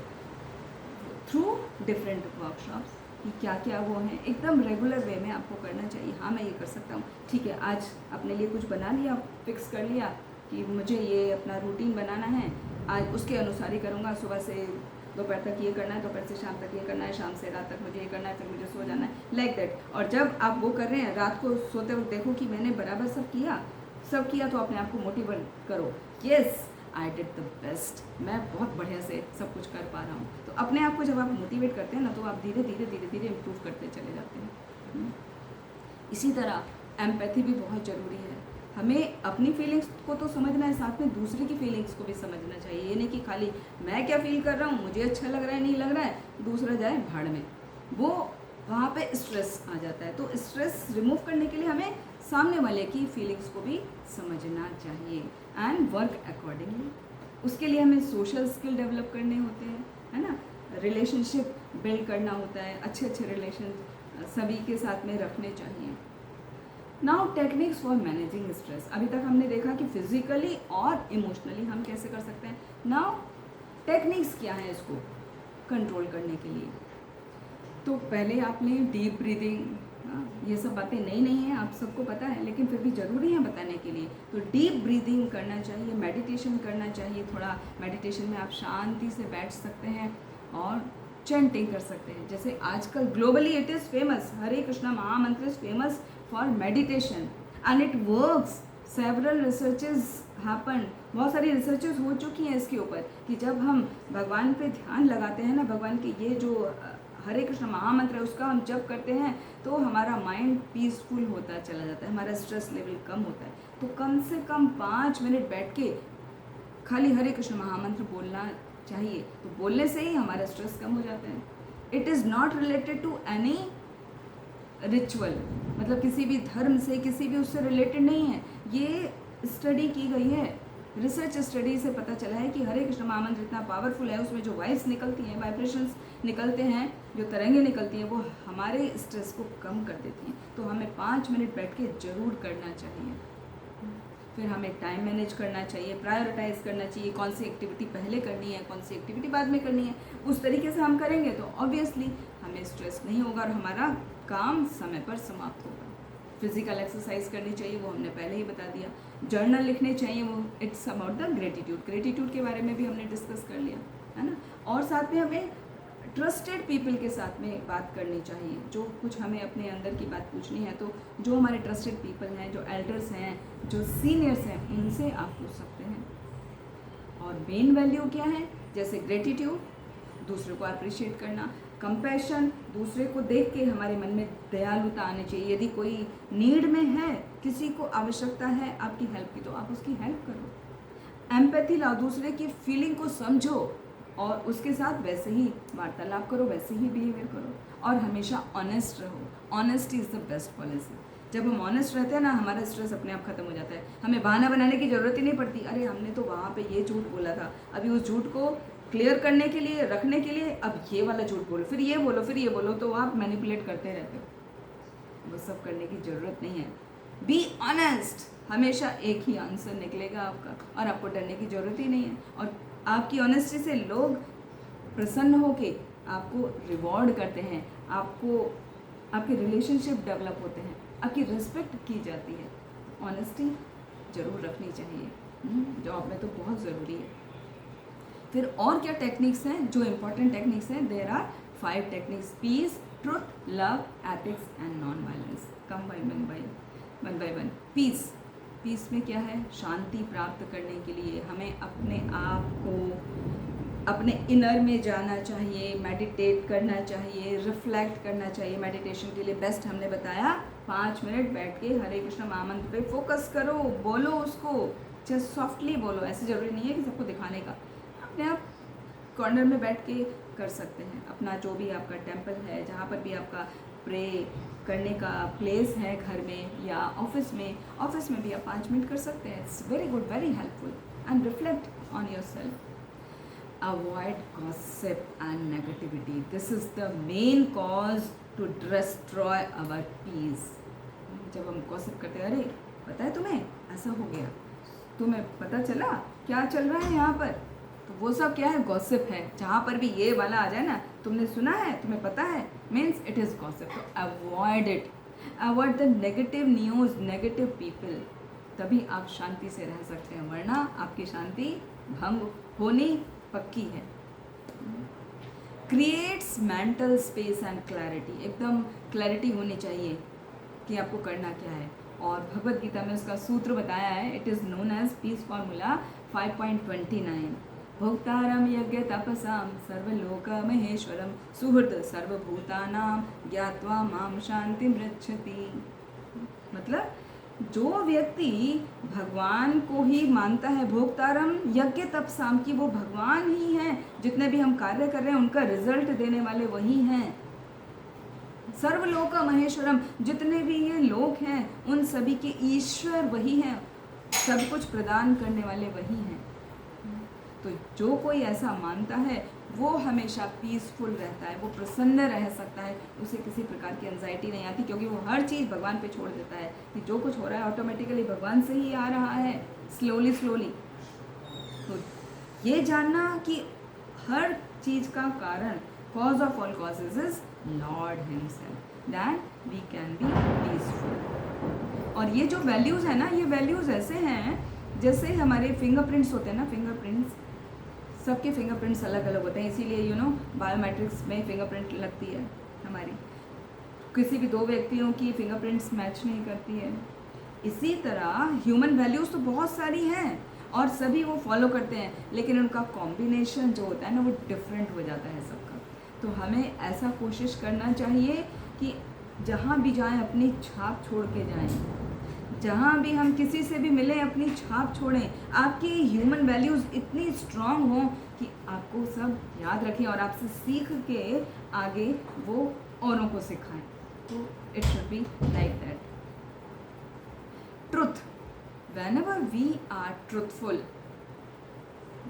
[SPEAKER 1] थ्रू डिफरेंट वर्कशॉप्स कि क्या क्या वो हैं, एकदम रेगुलर वे में आपको करना चाहिए। हाँ मैं ये कर सकता हूँ, ठीक है, आज अपने लिए कुछ बना लिया, फिक्स कर लिया कि मुझे ये अपना रूटीन बनाना है, आज उसके अनुसार ही करूँगा। सुबह से दोपहर तक ये करना है, दोपहर से शाम तक ये करना है, शाम से रात तक मुझे ये करना है, फिर मुझे सो जाना है, लाइक दैट। और जब आप वो कर रहे हैं, रात को सोते वक्त देखो कि मैंने बराबर सब किया, तो अपने आप को मोटिवेट करो, yes I did the best, मैं बहुत बढ़िया से सब कुछ कर पा रहा हूँ। तो अपने आप को जब आप मोटिवेट करते हैं ना, तो आप धीरे धीरे धीरे धीरे इम्प्रूव करते चले जाते हैं। इसी तरह एम्पैथी भी बहुत ज़रूरी है। हमें अपनी फीलिंग्स को तो समझना है, साथ में दूसरे की फीलिंग्स को भी समझना चाहिए। ये नहीं कि खाली मैं क्या फील कर रहा हूँ, मुझे अच्छा लग रहा है, नहीं लग रहा है, दूसरा जाए भाड़ में, वो वहाँ पे स्ट्रेस आ जाता है। तो स्ट्रेस रिमूव करने के लिए हमें सामने वाले की फीलिंग्स को भी समझना चाहिए एंड वर्क अकॉर्डिंगली। उसके लिए हमें सोशल स्किल डेवलप करने होते हैं, है ना, रिलेशनशिप बिल्ड करना होता है, अच्छे अच्छे रिलेशन सभी के साथ में रखने चाहिए। Now techniques for managing stress. अभी तक हमने देखा कि फिजिकली और इमोशनली हम कैसे कर सकते हैं। नाउ टेक्निक्स क्या है इसको कंट्रोल करने के लिए। तो पहले आपने डीप ब्रीदिंग, ये सब बातें नई नहीं हैं, आप सबको पता है, लेकिन फिर भी ज़रूरी है बताने के लिए। तो डीप ब्रीदिंग करना चाहिए, मेडिटेशन करना चाहिए। थोड़ा मेडिटेशन में आप शांति से बैठ सकते हैं और चैंटिंग कर सकते हैं। जैसे आजकल ग्लोबली इट इज़ फेमस, हरे कृष्णा महामंत्र is famous for meditation and it works. Several researches happen, बहुत सारी रिसर्चेस हो चुकी हैं इसके ऊपर कि जब हम भगवान पे ध्यान लगाते हैं ना, भगवान के ये जो हरे कृष्ण महामंत्र है उसका हम जप करते हैं, तो हमारा माइंड पीसफुल होता चला जाता है, हमारा स्ट्रेस लेवल कम होता है। तो कम से कम 5 मिनट बैठ के खाली हरे कृष्ण महामंत्र बोलना चाहिए, तो बोलने से ही हमारा स्ट्रेस कम हो जाता है। It is not related to any ritual, मतलब किसी भी धर्म से, किसी भी उससे रिलेटेड नहीं है। ये स्टडी की गई है, रिसर्च स्टडी से पता चला है कि हरे कृष्ण महामंत्र इतना पावरफुल है, उसमें जो वाइब्स निकलती हैं, वाइब्रेशंस निकलते हैं, जो तरंगें निकलती हैं, वो हमारे स्ट्रेस को कम कर देती हैं। तो हमें 5 मिनट बैठ के ज़रूर करना चाहिए। फिर हमें टाइम मैनेज करना चाहिए, प्रायोरिटाइज करना चाहिए, कौन सी एक्टिविटी पहले करनी है, कौन सी एक्टिविटी बाद में करनी है। उस तरीके से हम करेंगे तो ऑब्वियसली हमें स्ट्रेस नहीं होगा और हमारा काम समय पर समाप्त होगा। फिजिकल एक्सरसाइज करनी चाहिए, वो हमने पहले ही बता दिया। जर्नल लिखने चाहिए, वो इट्स अबाउट द ग्रेटिट्यूड के बारे में भी हमने डिस्कस कर लिया, है ना। और साथ में हमें ट्रस्टेड पीपल के साथ में बात करनी चाहिए। जो कुछ हमें अपने अंदर की बात पूछनी है, तो जो हमारे ट्रस्टेड पीपल हैं, जो एल्डर्स हैं, जो सीनियर्स हैं, उनसे आप पूछ सकते हैं। और मेन वैल्यू क्या है, जैसे ग्रेटिट्यूड, दूसरे को अप्रिशिएट करना, कंपैशन, दूसरे को देख के हमारे मन में दयालुता आनी चाहिए। यदि कोई नीड में है, किसी को आवश्यकता है आपकी हेल्प की, तो आप उसकी हेल्प करो। एम्पैथी लाओ, दूसरे की फीलिंग को समझो और उसके साथ वैसे ही वार्तालाप करो, वैसे ही बिहेवियर करो। और हमेशा ऑनेस्ट रहो, honesty is the best policy. जब हम ऑनेस्ट रहते हैं ना, हमारा स्ट्रेस अपने आप खत्म हो जाता है। हमें बहाना बनाने की ज़रूरत ही नहीं पड़ती, अरे हमने तो वहाँ पे ये झूठ बोला था, अभी उस झूठ को क्लियर करने के लिए, रखने के लिए अब ये वाला झूठ बोलो, फिर ये बोलो, तो आप मैनिपुलेट करते रहते हो। वो सब करने की ज़रूरत नहीं है। बी ऑनेस्ट, हमेशा एक ही आंसर निकलेगा आपका और आपको डरने की ज़रूरत ही नहीं है। और आपकी ऑनेस्टी से लोग प्रसन्न होके आपको रिवॉर्ड करते हैं, आपको आपके रिलेशनशिप डेवलप होते हैं, आपकी रिस्पेक्ट की जाती है। ऑनेस्टी ज़रूर रखनी चाहिए, जॉब में तो बहुत ज़रूरी है। फिर और क्या टेक्निक्स हैं जो इम्पोर्टेंट टेक्निक्स हैं? There are 5 techniques: peace, truth, love, ethics and non violence. Come one by one. Peace में क्या है? शांति प्राप्त करने के लिए हमें अपने आप को अपने इनर में जाना चाहिए, मेडिटेट करना चाहिए, रिफ्लेक्ट करना चाहिए। मेडिटेशन के लिए बेस्ट हमने बताया 5 मिनट बैठ के हरे कृष्ण महामंत्र पे फोकस करो, बोलो उसको, जस्ट सॉफ्टली बोलो। ऐसे ज़रूरी नहीं है कि सबको दिखाने का, अपने आप कॉर्नर में बैठ के कर सकते हैं। अपना जो भी आपका टेम्पल है, जहाँ पर भी आपका प्रे करने का प्लेस है, घर में या ऑफिस में भी आप 5 मिनट कर सकते हैं। It's very good, very helpful. And reflect on your self. Avoid gossip and negativity. This is the main cause to destroy our peace. जब हम गॉसिप करते हैं, अरे पता है तुम्हें ऐसा हो गया, तुम्हें पता चला क्या चल रहा है यहाँ पर, तो वो सब क्या है? गॉसिप है। जहाँ पर भी ये वाला आ जाए ना, तुमने सुना है, तुम्हें पता है, मीन्स इट इज़ गॉसिप। तो avoid it, avoid the negative news, negative people, तभी आप शांति से रह सकते हैं, वरना आपकी शांति भंग होनी पक्की है। Creates mental space and clarity, एकदम क्लैरिटी होनी चाहिए कि आपको करना क्या है। और भगवत गीता में उसका सूत्र बताया है, it is known as peace formula 5.29। भोक्तारम यज्ञ तपसाम सर्वलोक महेश्वरम सुहृद सर्वभूतानां ज्ञात्वा माम शांति मृच्छति। मतलब जो व्यक्ति भगवान को ही मानता है, भोक्तारम यज्ञ तपसाम, की वो भगवान ही हैं, जितने भी हम कार्य कर रहे हैं उनका रिजल्ट देने वाले वही हैं। सर्वलोक महेश्वरम, जितने भी ये लोग हैं उन सभी के ईश्वर वही हैं, सब कुछ प्रदान करने वाले वही हैं। तो जो कोई ऐसा मानता है वो हमेशा पीसफुल रहता है, वो प्रसन्न रह सकता है, उसे किसी प्रकार की एंजाइटी नहीं आती, क्योंकि वो हर चीज़ भगवान पे छोड़ देता है कि जो कुछ हो रहा है ऑटोमेटिकली भगवान से ही आ रहा है, स्लोली। तो ये जानना कि हर चीज़ का कारण, cause of all causes is lord himself, that we can be peaceful. और ये जो वैल्यूज़ है ना, ये वैल्यूज़ ऐसे हैं जैसे हमारे फिंगरप्रिंट्स होते हैं ना, फिंगरप्रिंट्स, सबके फिंगरप्रिंट्स अलग अलग होते हैं, इसीलिए बायोमेट्रिक्स में फिंगरप्रिंट लगती है हमारी, किसी भी 2 व्यक्तियों की फिंगरप्रिंट्स मैच नहीं करती है। इसी तरह ह्यूमन वैल्यूज़ तो बहुत सारी हैं और सभी वो फॉलो करते हैं, लेकिन उनका कॉम्बिनेशन जो होता है ना वो डिफरेंट हो जाता है सबका। तो हमें ऐसा कोशिश करना चाहिए कि जहाँ भी जाएं अपनी छाप छोड़ के जाएं, जहाँ भी हम किसी से भी मिलें अपनी छाप छोड़ें। आपकी ह्यूमन वैल्यूज़ इतनी स्ट्रांग हों कि आपको सब याद रखें और आपसे सीख के आगे वो औरों को सिखाएं। तो it should be like that. Truth, whenever we are truthful,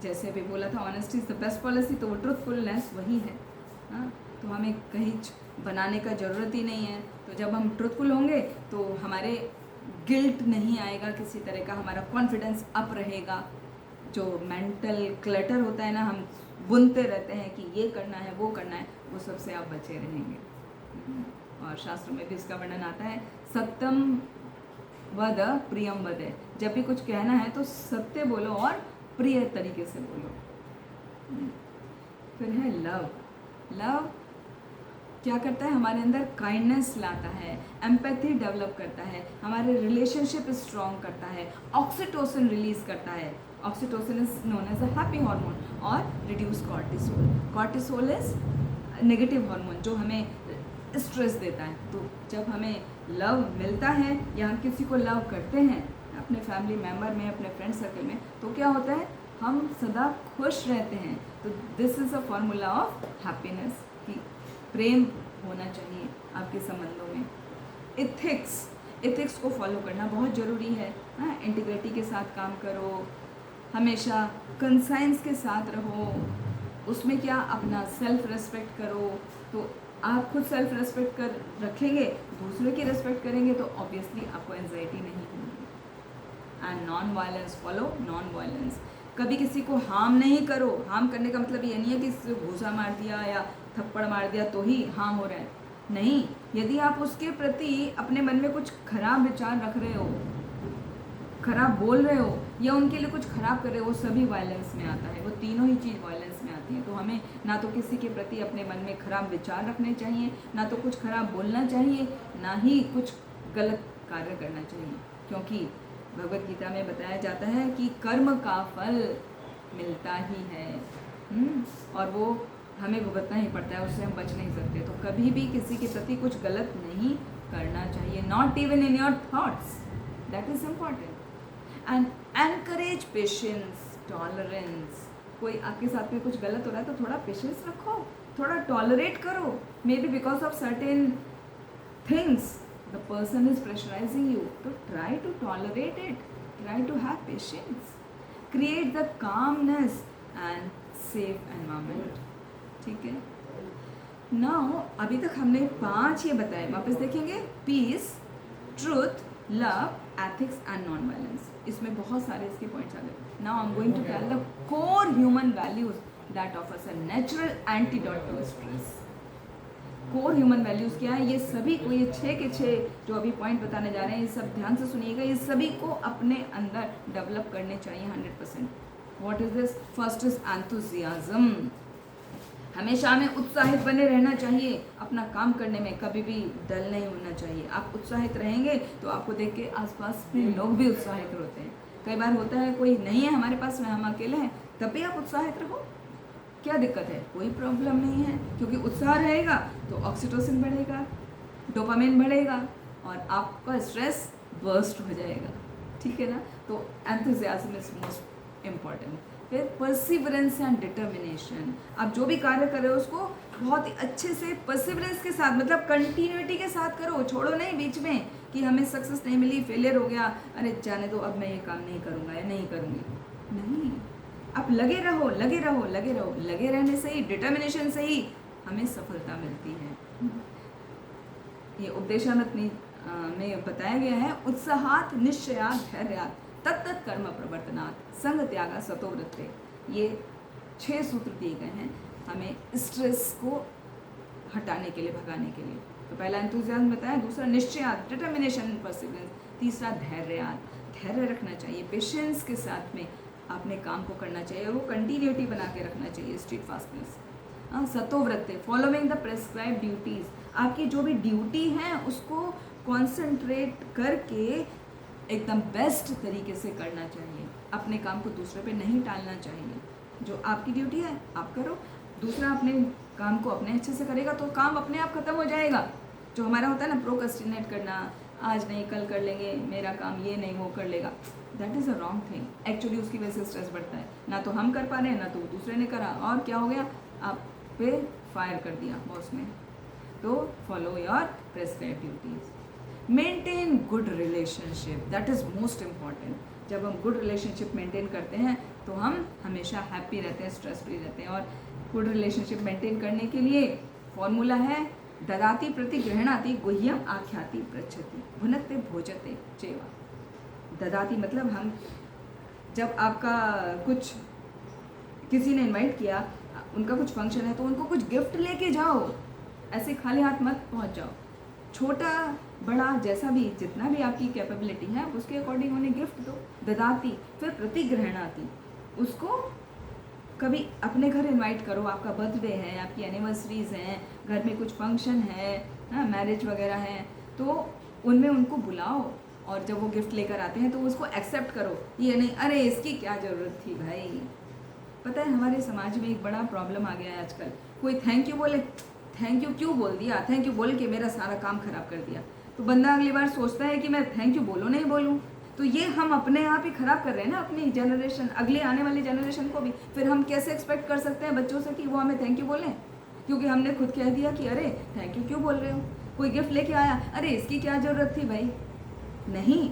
[SPEAKER 1] जैसे अभी बोला था honesty is the best policy, तो वो ट्रूथफुलनेस वही है। हाँ, तो हमें कहीं बनाने का ज़रूरत ही नहीं है। तो जब हम ट्रूथफुल होंगे तो हमारे गिल्ट नहीं आएगा किसी तरह का, हमारा कॉन्फिडेंस अप रहेगा। जो मेंटल क्लटर होता है ना, हम बुनते रहते हैं कि ये करना है वो करना है, वो सबसे आप बचे रहेंगे। और शास्त्रों में भी इसका वर्णन आता है, सत्यम वद प्रियम वद। जब भी कुछ कहना है तो सत्य बोलो और प्रिय तरीके से बोलो। फिर है लव। लव क्या करता है? हमारे अंदर काइंडनेस लाता है, एम्पैथी डेवलप करता है, हमारे रिलेशनशिप स्ट्रॉन्ग करता है, ऑक्सीटोसिन रिलीज करता है। Oxytocin is known as a happy hormone और reduce cortisol. Cortisol is negative hormone जो हमें स्ट्रेस देता है। तो जब हमें लव मिलता है या हम किसी को लव करते हैं अपने फैमिली मेम्बर में, अपने फ्रेंड सर्कल में, तो क्या होता है? हम सदा खुश रहते हैं। तो this is a formula of happiness कि प्रेम होना चाहिए आपके संबंधों में। एथिक्स को फॉलो करना बहुत ज़रूरी है। हाँ, इंटीग्रिटी के साथ काम करो, हमेशा कंसाइंस के साथ रहो, उसमें क्या अपना सेल्फ रेस्पेक्ट करो। तो आप खुद सेल्फ रेस्पेक्ट कर रखेंगे, दूसरे की रेस्पेक्ट करेंगे, तो ऑब्वियसली आपको एंजाइटी नहीं होगी। And non violence, follow non violence. कभी किसी को हार्म नहीं करो। हार्म करने का मतलब ये नहीं है कि किसी को घूसा मार दिया या थप्पड़ मार दिया तो ही हार्म हो रहा है, नहीं। यदि आप उसके प्रति अपने मन में कुछ खराब विचार रख रहे हो, खराब बोल रहे हो या उनके लिए कुछ खराब कर रहे हो, वो सभी वायलेंस में आता है। वो तीनों ही चीज़ वायलेंस में आती है। तो हमें ना तो किसी के प्रति अपने मन में खराब विचार रखने चाहिए, ना तो कुछ खराब बोलना चाहिए, ना ही कुछ गलत कार्य करना चाहिए, क्योंकि भगवत गीता में बताया जाता है कि कर्म का फल मिलता ही है। और वो हमें भुगतना ही पड़ता है, उससे हम बच नहीं सकते। तो कभी भी किसी के प्रति कुछ गलत नहीं करना चाहिए, not even in your thoughts, that is important. And encourage patience, tolerance. कोई आपके साथ में कुछ गलत हो रहा है तो थोड़ा पेशेंस रखो, थोड़ा टॉलरेट करो। May be because of certain things the person is pressurizing you, to try to tolerate it, try to have patience, create the calmness and safe environment। ठीक है। नाउ अभी तक हमने 5 ये बताए, वापस देखेंगे। Peace, truth, love, ethics and non violence. इसमें बहुत सारे इसके पॉइंट्स आ गए। Now I am going to tell the core human values that offers a natural antidote to stress. Core human values क्या है, ये सभी को, ये 6 के 6 जो अभी पॉइंट बताने जा रहे हैं, ये सब ध्यान से सुनिएगा। ये सभी को अपने अंदर डेवलप करने चाहिए 100%। What is this? First is enthusiasm. हमेशा हमें उत्साहित बने रहना चाहिए अपना काम करने में, कभी भी डल नहीं होना चाहिए। आप उत्साहित रहेंगे तो आपको देख के आसपास में लोग भी उत्साहित होते हैं। कई बार होता है कोई नहीं है हमारे पास में, हम अकेले हैं, तब भी आप उत्साहित रहो, क्या दिक्कत है? कोई प्रॉब्लम नहीं है, क्योंकि उत्साह रहेगा तो ऑक्सीटोसिन बढ़ेगा, डोपामिन बढ़ेगा और आपका स्ट्रेस बर्स्ट हो जाएगा। ठीक है ना? तो एंथुजियाज्म इज मोस्ट इम्पॉर्टेंट। फिर परसिवरेंस एंड डिटर्मिनेशन। आप जो भी कार्य कर रहे हो उसको बहुत ही अच्छे से परसिवरेंस के साथ, मतलब कंटिन्यूटी के साथ करो, छोड़ो नहीं बीच में कि हमें सक्सेस नहीं मिली, फेलियर हो गया, अरे जाने दो, अब मैं ये काम नहीं करूँगा या नहीं करूँगी। नहीं, आप लगे रहो, लगे रहो, लगे रहो। लगे रहने से ही, डिटर्मिनेशन से ही हमें सफलता मिलती है। ये उपदेशामृत में बताया गया है, उत्साहात निश्चयात धैर्यात तत्त कर्म प्रवर्तनात् संग त्यागा सतो वृत्ते। ये 6 सूत्र दिए गए हैं हमें स्ट्रेस को हटाने के लिए, भगाने के लिए। तो पहला एंथुसियाज्म बताया, दूसरा निश्चयात, डिटर्मिनेशन एंड परसिवरेंस, तीसरा धैर्यात, धैर्य रखना चाहिए, पेशेंस के साथ में अपने काम को करना चाहिए और वो कंटिन्यूटी बना के रखना चाहिए, स्ट्रीट फास्टनेस। सतोव्रते, फॉलोइंग द प्रेस्क्राइब ड्यूटीज़। आपकी जो भी ड्यूटी है उसको कॉन्सेंट्रेट करके एकदम बेस्ट तरीके से करना चाहिए। अपने काम को दूसरे पे नहीं टालना चाहिए। जो आपकी ड्यूटी है आप करो, दूसरा अपने काम को अपने अच्छे से करेगा तो काम अपने आप ख़त्म हो जाएगा। जो हमारा होता है ना प्रोक्रेस्टिनेट करना, आज नहीं कल कर लेंगे, मेरा काम ये नहीं वो कर लेगा, that is a wrong thing. Actually उसकी वजह से स्ट्रेस बढ़ता है। ना तो हम कर पा रहे हैं, ना तो दूसरे ने करा, और क्या हो गया, आप पे फायर कर दिया बॉस ने। तो follow your prescribe duties. Maintain good relationship, that is most important. जब हम गुड रिलेशनशिप मेंटेन करते हैं तो हम हमेशा हैप्पी रहते हैं, स्ट्रेस फ्री रहते हैं। और गुड रिलेशनशिप मेंटेन करने के लिए फॉर्मूला है, ददाति प्रति गृहणाति गुह्यम आख्याति पृच्छति भुनक्ते भोजते चेवा। ददाति मतलब हम, जब आपका कुछ किसी ने इनवाइट किया, उनका कुछ फंक्शन है तो उनको कुछ गिफ्ट लेके जाओ, ऐसे खाली हाथ मत पहुंच जाओ। छोटा बड़ा जैसा भी, जितना भी आपकी कैपेबिलिटी है आप उसके अकॉर्डिंग उन्हें गिफ्ट दो। ददाति, फिर प्रतिगृहणाति, उसको कभी अपने घर इनवाइट करो, आपका बर्थडे है, आपकी एनिवर्सरीज हैं, घर में कुछ फंक्शन है, मैरिज वगैरह है, तो उनमें उनको बुलाओ और जब वो गिफ्ट लेकर आते हैं तो उसको एक्सेप्ट करो। ये नहीं अरे इसकी क्या ज़रूरत थी भाई। पता है हमारे समाज में एक बड़ा प्रॉब्लम आ गया है आजकल, कोई थैंक यू बोले, थैंक यू क्यों बोल दिया, थैंक यू बोल के मेरा सारा काम खराब कर दिया, तो बंदा अगली बार सोचता है कि मैं थैंक यू बोलूँ नहीं बोलूँ। तो ये हम अपने आप ही खराब कर रहे हैं ना अपनी जनरेशन, अगले आने वाली जनरेशन को भी। फिर हम कैसे एक्सपेक्ट कर सकते हैं बच्चों से कि वो हमें थैंक यू बोलें, क्योंकि हमने खुद कह दिया कि अरे थैंक यू क्यों बोल रहे हो। कोई गिफ्ट लेके आया, अरे इसकी क्या ज़रूरत थी भाई। नहीं,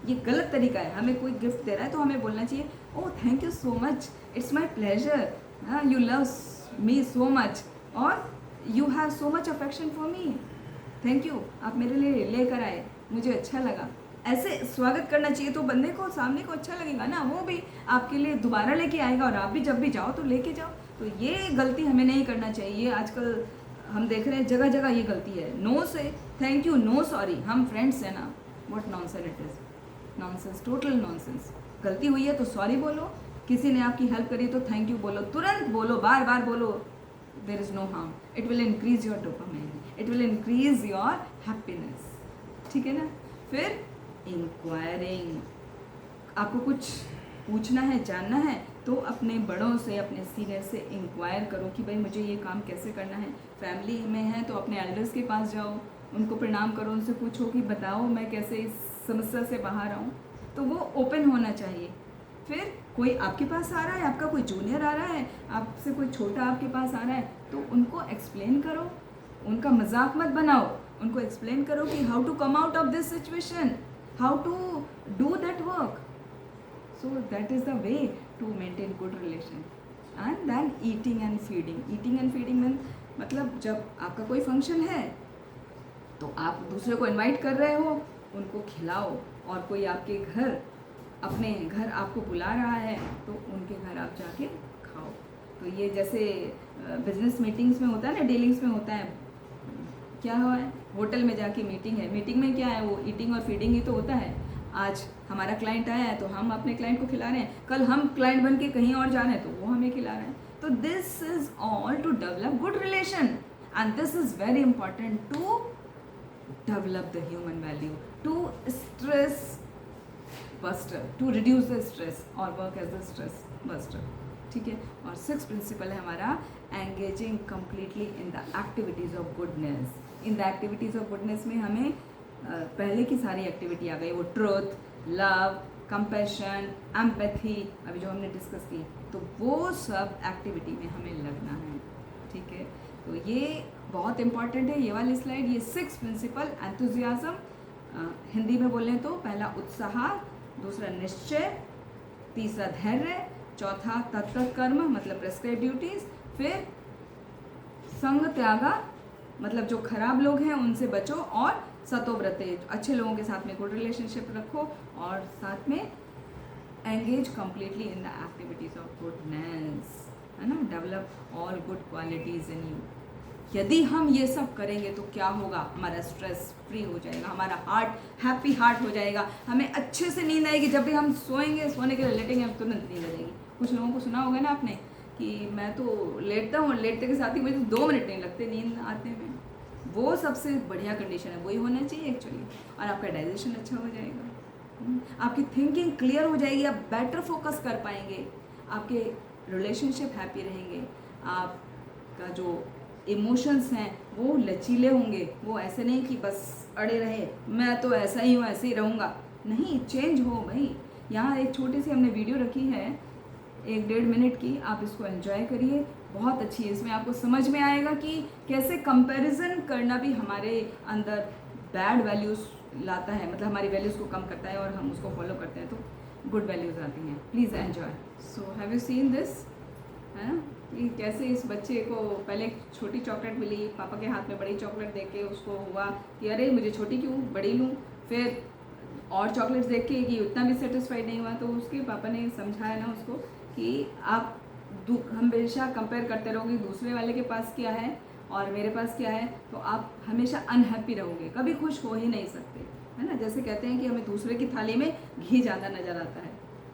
[SPEAKER 1] ये गलत तरीका है। हमें कोई गिफ्ट दे रहा है तो हमें बोलना चाहिए, oh thank you so much, it's my pleasure, you love me so much, और you have so much affection for me, thank you, आप मेरे लिए लेकर आए, मुझे अच्छा लगा। ऐसे स्वागत करना चाहिए तो बंदे को, सामने को अच्छा लगेगा ना, वो भी आपके लिए दोबारा लेके आएगा, और आप भी जब भी जाओ तो लेके जाओ। तो ये गलती हमें नहीं करना चाहिए। ये आजकल हम देख रहे हैं जगह जगह ये गलती है। नो से थैंक यू, नो सॉरी, हम फ्रेंड्स हैं ना। What nonsense it is, nonsense, total nonsense. गलती हुई है तो सॉरी बोलो, किसी ने आपकी हेल्प करी तो थैंक यू बोलो, तुरंत बोलो, बार बार बोलो। There is no harm, it will increase your dopamine, it will increase your happiness, ठीक है ना। फिर इंक्वायरिंग, आपको कुछ पूछना है, जानना है, तो अपने बड़ों से, अपने सीनियर से इंक्वायर करो कि भाई मुझे ये काम कैसे करना है। फैमिली में है तो अपने एल्डर्स के पास जाओ, उनको प्रणाम करो, उनसे पूछो कि बताओ मैं कैसे इस समस्या से बाहर आऊँ। तो वो ओपन होना चाहिए। फिर कोई आपके पास आ रहा है, आपका कोई जूनियर आ रहा है, आपसे कोई छोटा आपके पास आ रहा है, तो उनको एक्सप्लेन करो, उनका मजाक मत बनाओ, उनको एक्सप्लेन करो कि how to come out of this situation, how to do that work. So that is the way to maintain good relation. And then eating and feeding. Eating and feeding मतलब जब आपका कोई फंक्शन है तो आप दूसरे को इनवाइट कर रहे हो, उनको खिलाओ। और कोई आपके घर, अपने घर आपको बुला रहा है तो उनके घर आप जाके खाओ। तो ये जैसे बिजनेस मीटिंग्स में होता है ना, डीलिंग्स में होता है, क्या हुआ है, होटल में जाके मीटिंग है, मीटिंग में क्या है, वो ईटिंग और फीडिंग ही तो होता है। आज हमारा क्लाइंट आया है तो हम अपने क्लाइंट को खिला रहे हैं, कल हम क्लाइंट बन के कहीं और जाना है तो वो हमें खिला रहे हैं। तो this is all to develop good relation, and this is very important to develop the human value, to stress buster, to reduce the stress और work as the stress buster, ठीक है। और 6 प्रिंसिपल है हमारा, engaging completely in the activities of goodness. In the activities of goodness में हमें पहले की सारी एक्टिविटी आ गई, वो ट्रुथ, लव, कंपैशन, एम्पैथी, अभी जो हमने डिस्कस की, तो वो सब एक्टिविटी में हमें लगना है, ठीक है। तो ये बहुत इंपॉर्टेंट है, ये वाली स्लाइड, ये 6 प्रिंसिपल। एंथुजियाज्म, हिंदी में बोलें तो पहला उत्साह, दूसरा निश्चय, तीसरा धैर्य, चौथा तत्त कर्म मतलब प्रेस्क्राइब ड्यूटीज़, फिर संग त्यागा मतलब जो खराब लोग हैं उनसे बचो, और सतोव्रते अच्छे लोगों के साथ में गुड रिलेशनशिप रखो, और साथ में engage completely in the activities of goodness, है ना। Develop all good qualities in you. यदि हम ये सब करेंगे तो क्या होगा, हमारा स्ट्रेस फ्री हो जाएगा, हमारा हार्ट हैप्पी हार्ट हो जाएगा, हमें अच्छे से नींद आएगी। जब भी हम सोएंगे, सोने के लिए लेटेंगे, हम तुरंत नींद आ जाएगी। कुछ लोगों को सुना होगा ना आपने कि मैं तो लेटता हूँ, लेटते के साथ ही मुझे 2 मिनट नहीं लगते नींद आते में। वो सबसे बढ़िया कंडीशन है, वही होना चाहिए एक्चुअली। और आपका डाइजेशन अच्छा हो जाएगा, आपकी थिंकिंग क्लियर हो जाएगी, आप बेटर फोकस कर पाएंगे, आपके रिलेशनशिप हैप्पी रहेंगे, आपका जो इमोशंस हैं वो लचीले होंगे। वो ऐसे नहीं कि बस अड़े रहे, मैं तो ऐसा ही हूँ, ऐसे ही रहूँगा, नहीं, चेंज हो भाई। यहाँ एक छोटी सी हमने वीडियो रखी है 1-1.5 मिनट की, आप इसको एंजॉय करिए, बहुत अच्छी है। इसमें आपको समझ में आएगा कि कैसे कंपैरिजन करना भी हमारे अंदर बैड वैल्यूज़ लाता है, मतलब हमारी वैल्यूज़ को कम करता है, और हम उसको फॉलो करते हैं तो गुड वैल्यूज़ आती हैं। Please enjoy. So have you seen this, है ना, कि कैसे इस बच्चे को पहले एक छोटी चॉकलेट मिली, पापा के हाथ में बड़ी चॉकलेट देख के उसको हुआ कि अरे मुझे छोटी क्यों, बड़ी लूँ। फिर और चॉकलेट्स देख के कि उतना भी सेटिस्फाइड नहीं हुआ, तो उसके पापा ने समझाया ना उसको कि आप हमेशा कंपेयर करते रहोगे दूसरे वाले के पास क्या है और मेरे पास क्या है, तो आप हमेशा अनहैप्पी रहोगे, कभी खुश हो ही नहीं सकते, है ना। जैसे कहते हैं कि हमें दूसरे की थाली में घी ज़्यादा नज़र आता है,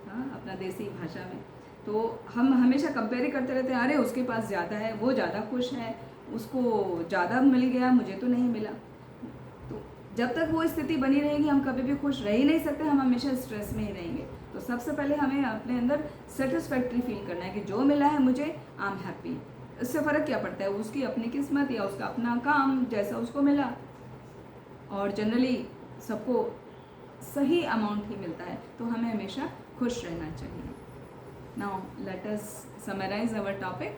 [SPEAKER 1] हाँ, अपना देसी भाषा में। तो हम हमेशा कंपेयर ही करते रहते हैं, अरे उसके पास ज़्यादा है, वो ज़्यादा खुश है, उसको ज़्यादा मिल गया, मुझे तो नहीं मिला। तो जब तक वो स्थिति बनी रहेगी हम कभी भी खुश रह ही नहीं सकते, हम हमेशा स्ट्रेस में ही रहेंगे। तो सबसे पहले हमें अपने अंदर सेटिस्फैक्ट्री फील करना है कि जो मिला है मुझे, आई एम हैप्पी। इससे फ़र्क क्या पड़ता है, उसकी अपनी किस्मत या उसका अपना काम जैसा उसको मिला, और जनरली सबको सही अमाउंट ही मिलता है, तो हमें हमेशा खुश रहना चाहिए। Now let us summarise our topic.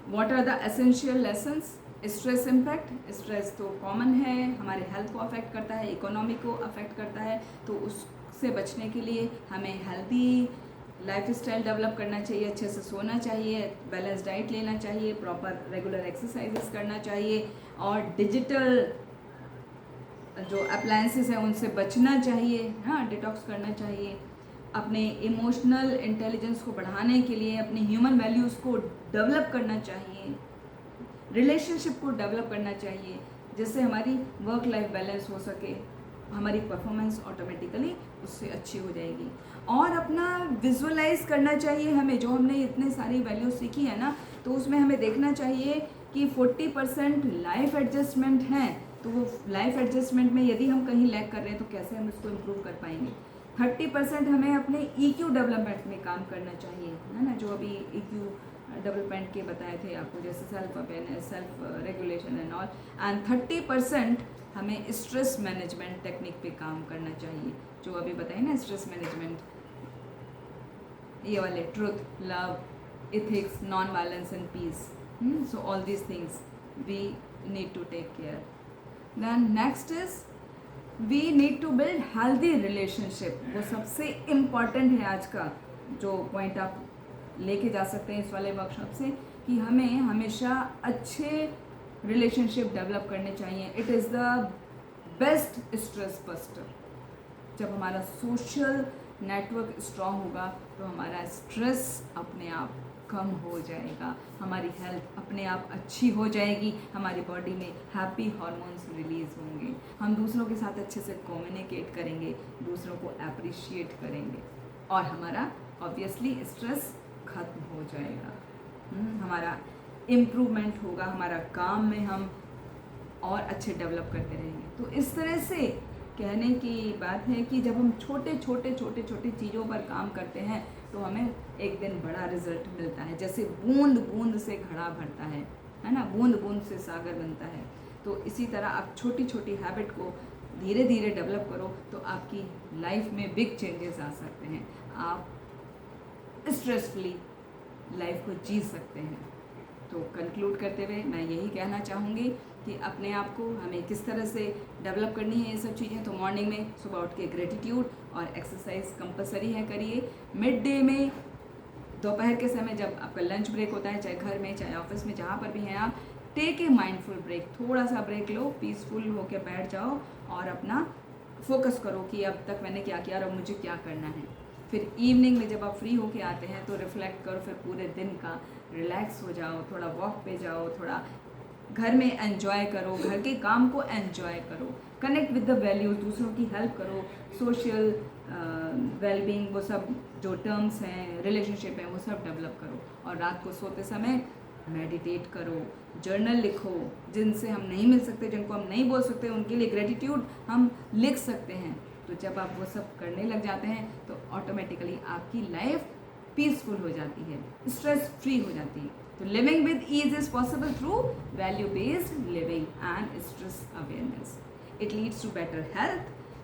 [SPEAKER 1] What are the essential lessons? Stress impact, stress तो कॉमन है, हमारे हेल्थ को अफेक्ट करता है, इकोनॉमी को अफेक्ट करता है, तो उससे बचने के लिए हमें हेल्दी लाइफ स्टाइल डेवलप करना चाहिए, अच्छे से सोना चाहिए, बैलेंस डाइट लेना चाहिए, प्रॉपर रेगुलर एक्सरसाइजेस करना चाहिए, और डिजिटल जो अप्लायंसेस हैं उनसे बचना चाहिए, हाँ, डिटॉक्स करना चाहिए। अपने इमोशनल इंटेलिजेंस को बढ़ाने के लिए अपनी ह्यूमन वैल्यूज़ को डेवलप करना चाहिए, रिलेशनशिप को डेवलप करना चाहिए, जिससे हमारी वर्क लाइफ बैलेंस हो सके, हमारी परफॉर्मेंस ऑटोमेटिकली उससे अच्छी हो जाएगी। और अपना विजुअलाइज करना चाहिए हमें, जो हमने इतने सारी वैल्यूज सीखी है ना, तो उसमें हमें देखना चाहिए कि 40% लाइफ एडजस्टमेंट हैं, तो वो लाइफ एडजस्टमेंट में यदि हम कहीं लैग कर रहे हैं तो कैसे हम इसको इम्प्रूव कर पाएंगे। 30% हमें अपने EQ डेवलपमेंट में काम करना चाहिए, है ना, जो अभी EQ डेवलपमेंट के बताए थे आपको, जैसे self awareness, self regulation and all. And 30% हमें स्ट्रेस मैनेजमेंट टेक्निक पे काम करना चाहिए, जो अभी बताए ना, स्ट्रेस मैनेजमेंट, ये वाले truth, love, ethics, non-violence and peace. So all these things we need to take care. Then next is we need to build healthy relationship. वो सबसे इम्पॉर्टेंट है आज का जो पॉइंट आप लेके जा सकते हैं इस वाले वर्कशॉप से, कि हमें हमेशा अच्छे रिलेशनशिप डेवलप करने चाहिए। It is the best stress buster. जब हमारा सोशल नेटवर्क स्ट्रांग होगा तो हमारा स्ट्रेस अपने आप कम हो जाएगा, हमारी हेल्थ अपने आप अच्छी हो जाएगी, हमारी बॉडी में हैप्पी हार्मोन्स रिलीज़ होंगे, हम दूसरों के साथ अच्छे से कम्युनिकेट करेंगे, दूसरों को अप्रिशिएट करेंगे, और हमारा ऑब्वियसली स्ट्रेस खत्म हो जाएगा। हमारा इम्प्रूवमेंट होगा, हमारा काम में हम और अच्छे डेवलप करते रहेंगे। तो इस तरह से कहने की बात है कि जब हम छोटे छोटे चीज़ों पर काम करते हैं तो हमें एक दिन बड़ा रिजल्ट मिलता है। जैसे बूंद बूंद से घड़ा भरता है ना, बूंद बूंद से सागर बनता है। तो इसी तरह आप छोटी छोटी हैबिट को धीरे धीरे डेवलप करो तो आपकी लाइफ में बिग चेंजेस आ सकते हैं, आप स्ट्रेसफ्री लाइफ को जी सकते हैं। तो कंक्लूड करते हुए मैं यही कहना चाहूँगी कि अपने आप को हमें किस तरह से डेवलप करनी है ये सब चीज़ें। तो मॉर्निंग में सुबह उठ के ग्रेटिट्यूड और एक्सरसाइज कंपलसरी है, करिए। मिड डे में, दोपहर के समय जब आपका लंच ब्रेक होता है, चाहे घर में चाहे ऑफिस में जहाँ पर भी हैं आप, टेक ए माइंडफुल ब्रेक, थोड़ा सा ब्रेक लो, पीसफुल होकर बैठ जाओ और अपना फोकस करो कि अब तक मैंने क्या किया और अब मुझे क्या करना है। फिर इवनिंग में जब आप फ्री होके आते हैं तो रिफ्लेक्ट करो, फिर पूरे दिन का रिलैक्स हो जाओ, थोड़ा वॉक पे जाओ, थोड़ा घर में एंजॉय करो, घर के काम को एंजॉय करो, कनेक्ट विद द वैल्यूज, दूसरों की हेल्प करो, सोशल वेलबींग, वो सब जो टर्म्स हैं, रिलेशनशिप है, वो सब डेवलप करो। और रात को सोते समय मेडिटेट करो, जर्नल लिखो, जिनसे हम नहीं मिल सकते, जिनको हम नहीं बोल सकते, उनके लिए ग्रेटिट्यूड हम लिख सकते हैं। तो जब आप वो सब करने लग जाते हैं तो ऑटोमेटिकली आपकी लाइफ पीसफुल हो जाती है, स्ट्रेस फ्री हो जाती है। तो living with ease is possible through value based living and stress awareness. It leads to better health,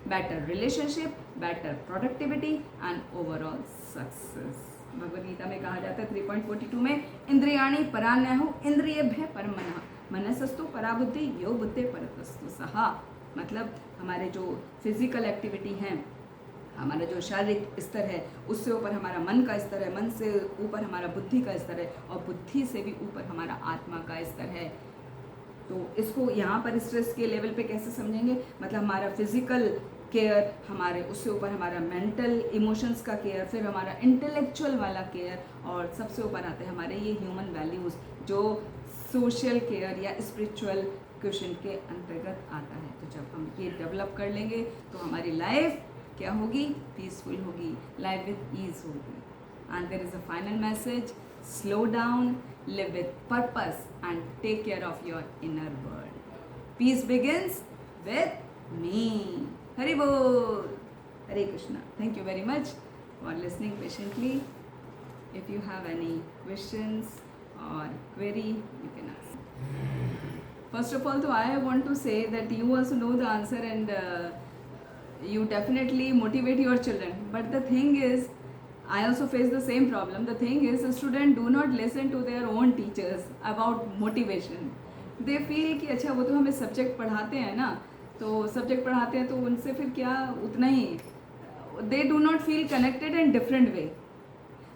[SPEAKER 1] better relationship, better productivity and overall success. Bhagavad Gita में कहा जाता है 3.42 में, इंद्रियाणि पराण्याहु इंद्रियेभ्यः परम मनः, मनसस्तु परा बुद्धि यो बुद्धे परतस्तु सहा। मतलब हमारे जो फिजिकल एक्टिविटी हैं, हमारा जो शारीरिक स्तर है, उससे ऊपर हमारा मन का स्तर है, मन से ऊपर हमारा बुद्धि का स्तर है, और बुद्धि से भी ऊपर हमारा आत्मा का स्तर है। तो इसको यहाँ पर स्ट्रेस के लेवल पे कैसे समझेंगे, मतलब हमारा फिजिकल केयर, हमारे उससे ऊपर हमारा मेंटल इमोशंस का केयर, फिर हमारा इंटेलेक्चुअल वाला केयर, और सबसे ऊपर आते हैं हमारे ये ह्यूमन वैल्यूज़ जो सोशल केयर या स्पिरिचुअल क्वेश्चन के अंतर्गत आता है। तो जब हम ये डेवलप कर लेंगे तो हमारी लाइफ क्या होगी, पीसफुल होगी, लाइफ विद ईज होगी। And there is a final message, slow down, live with purpose and take care of your inner world. Peace begins with me. Hari बोल, Hare Krishna. Thank you very much for listening patiently. If you have any questions or query, you can ask. First of all, so I want to say that you also know the answer and you definitely motivate your children. But the thing is, I also face the same problem. The thing is, the students do not listen to their own teachers about motivation. They feel कि अच्छा वो तो हमें subject पढ़ाते हैं ना, तो subject पढ़ाते हैं तो उनसे फिर क्या, उतना ही, they do not feel connected in different way.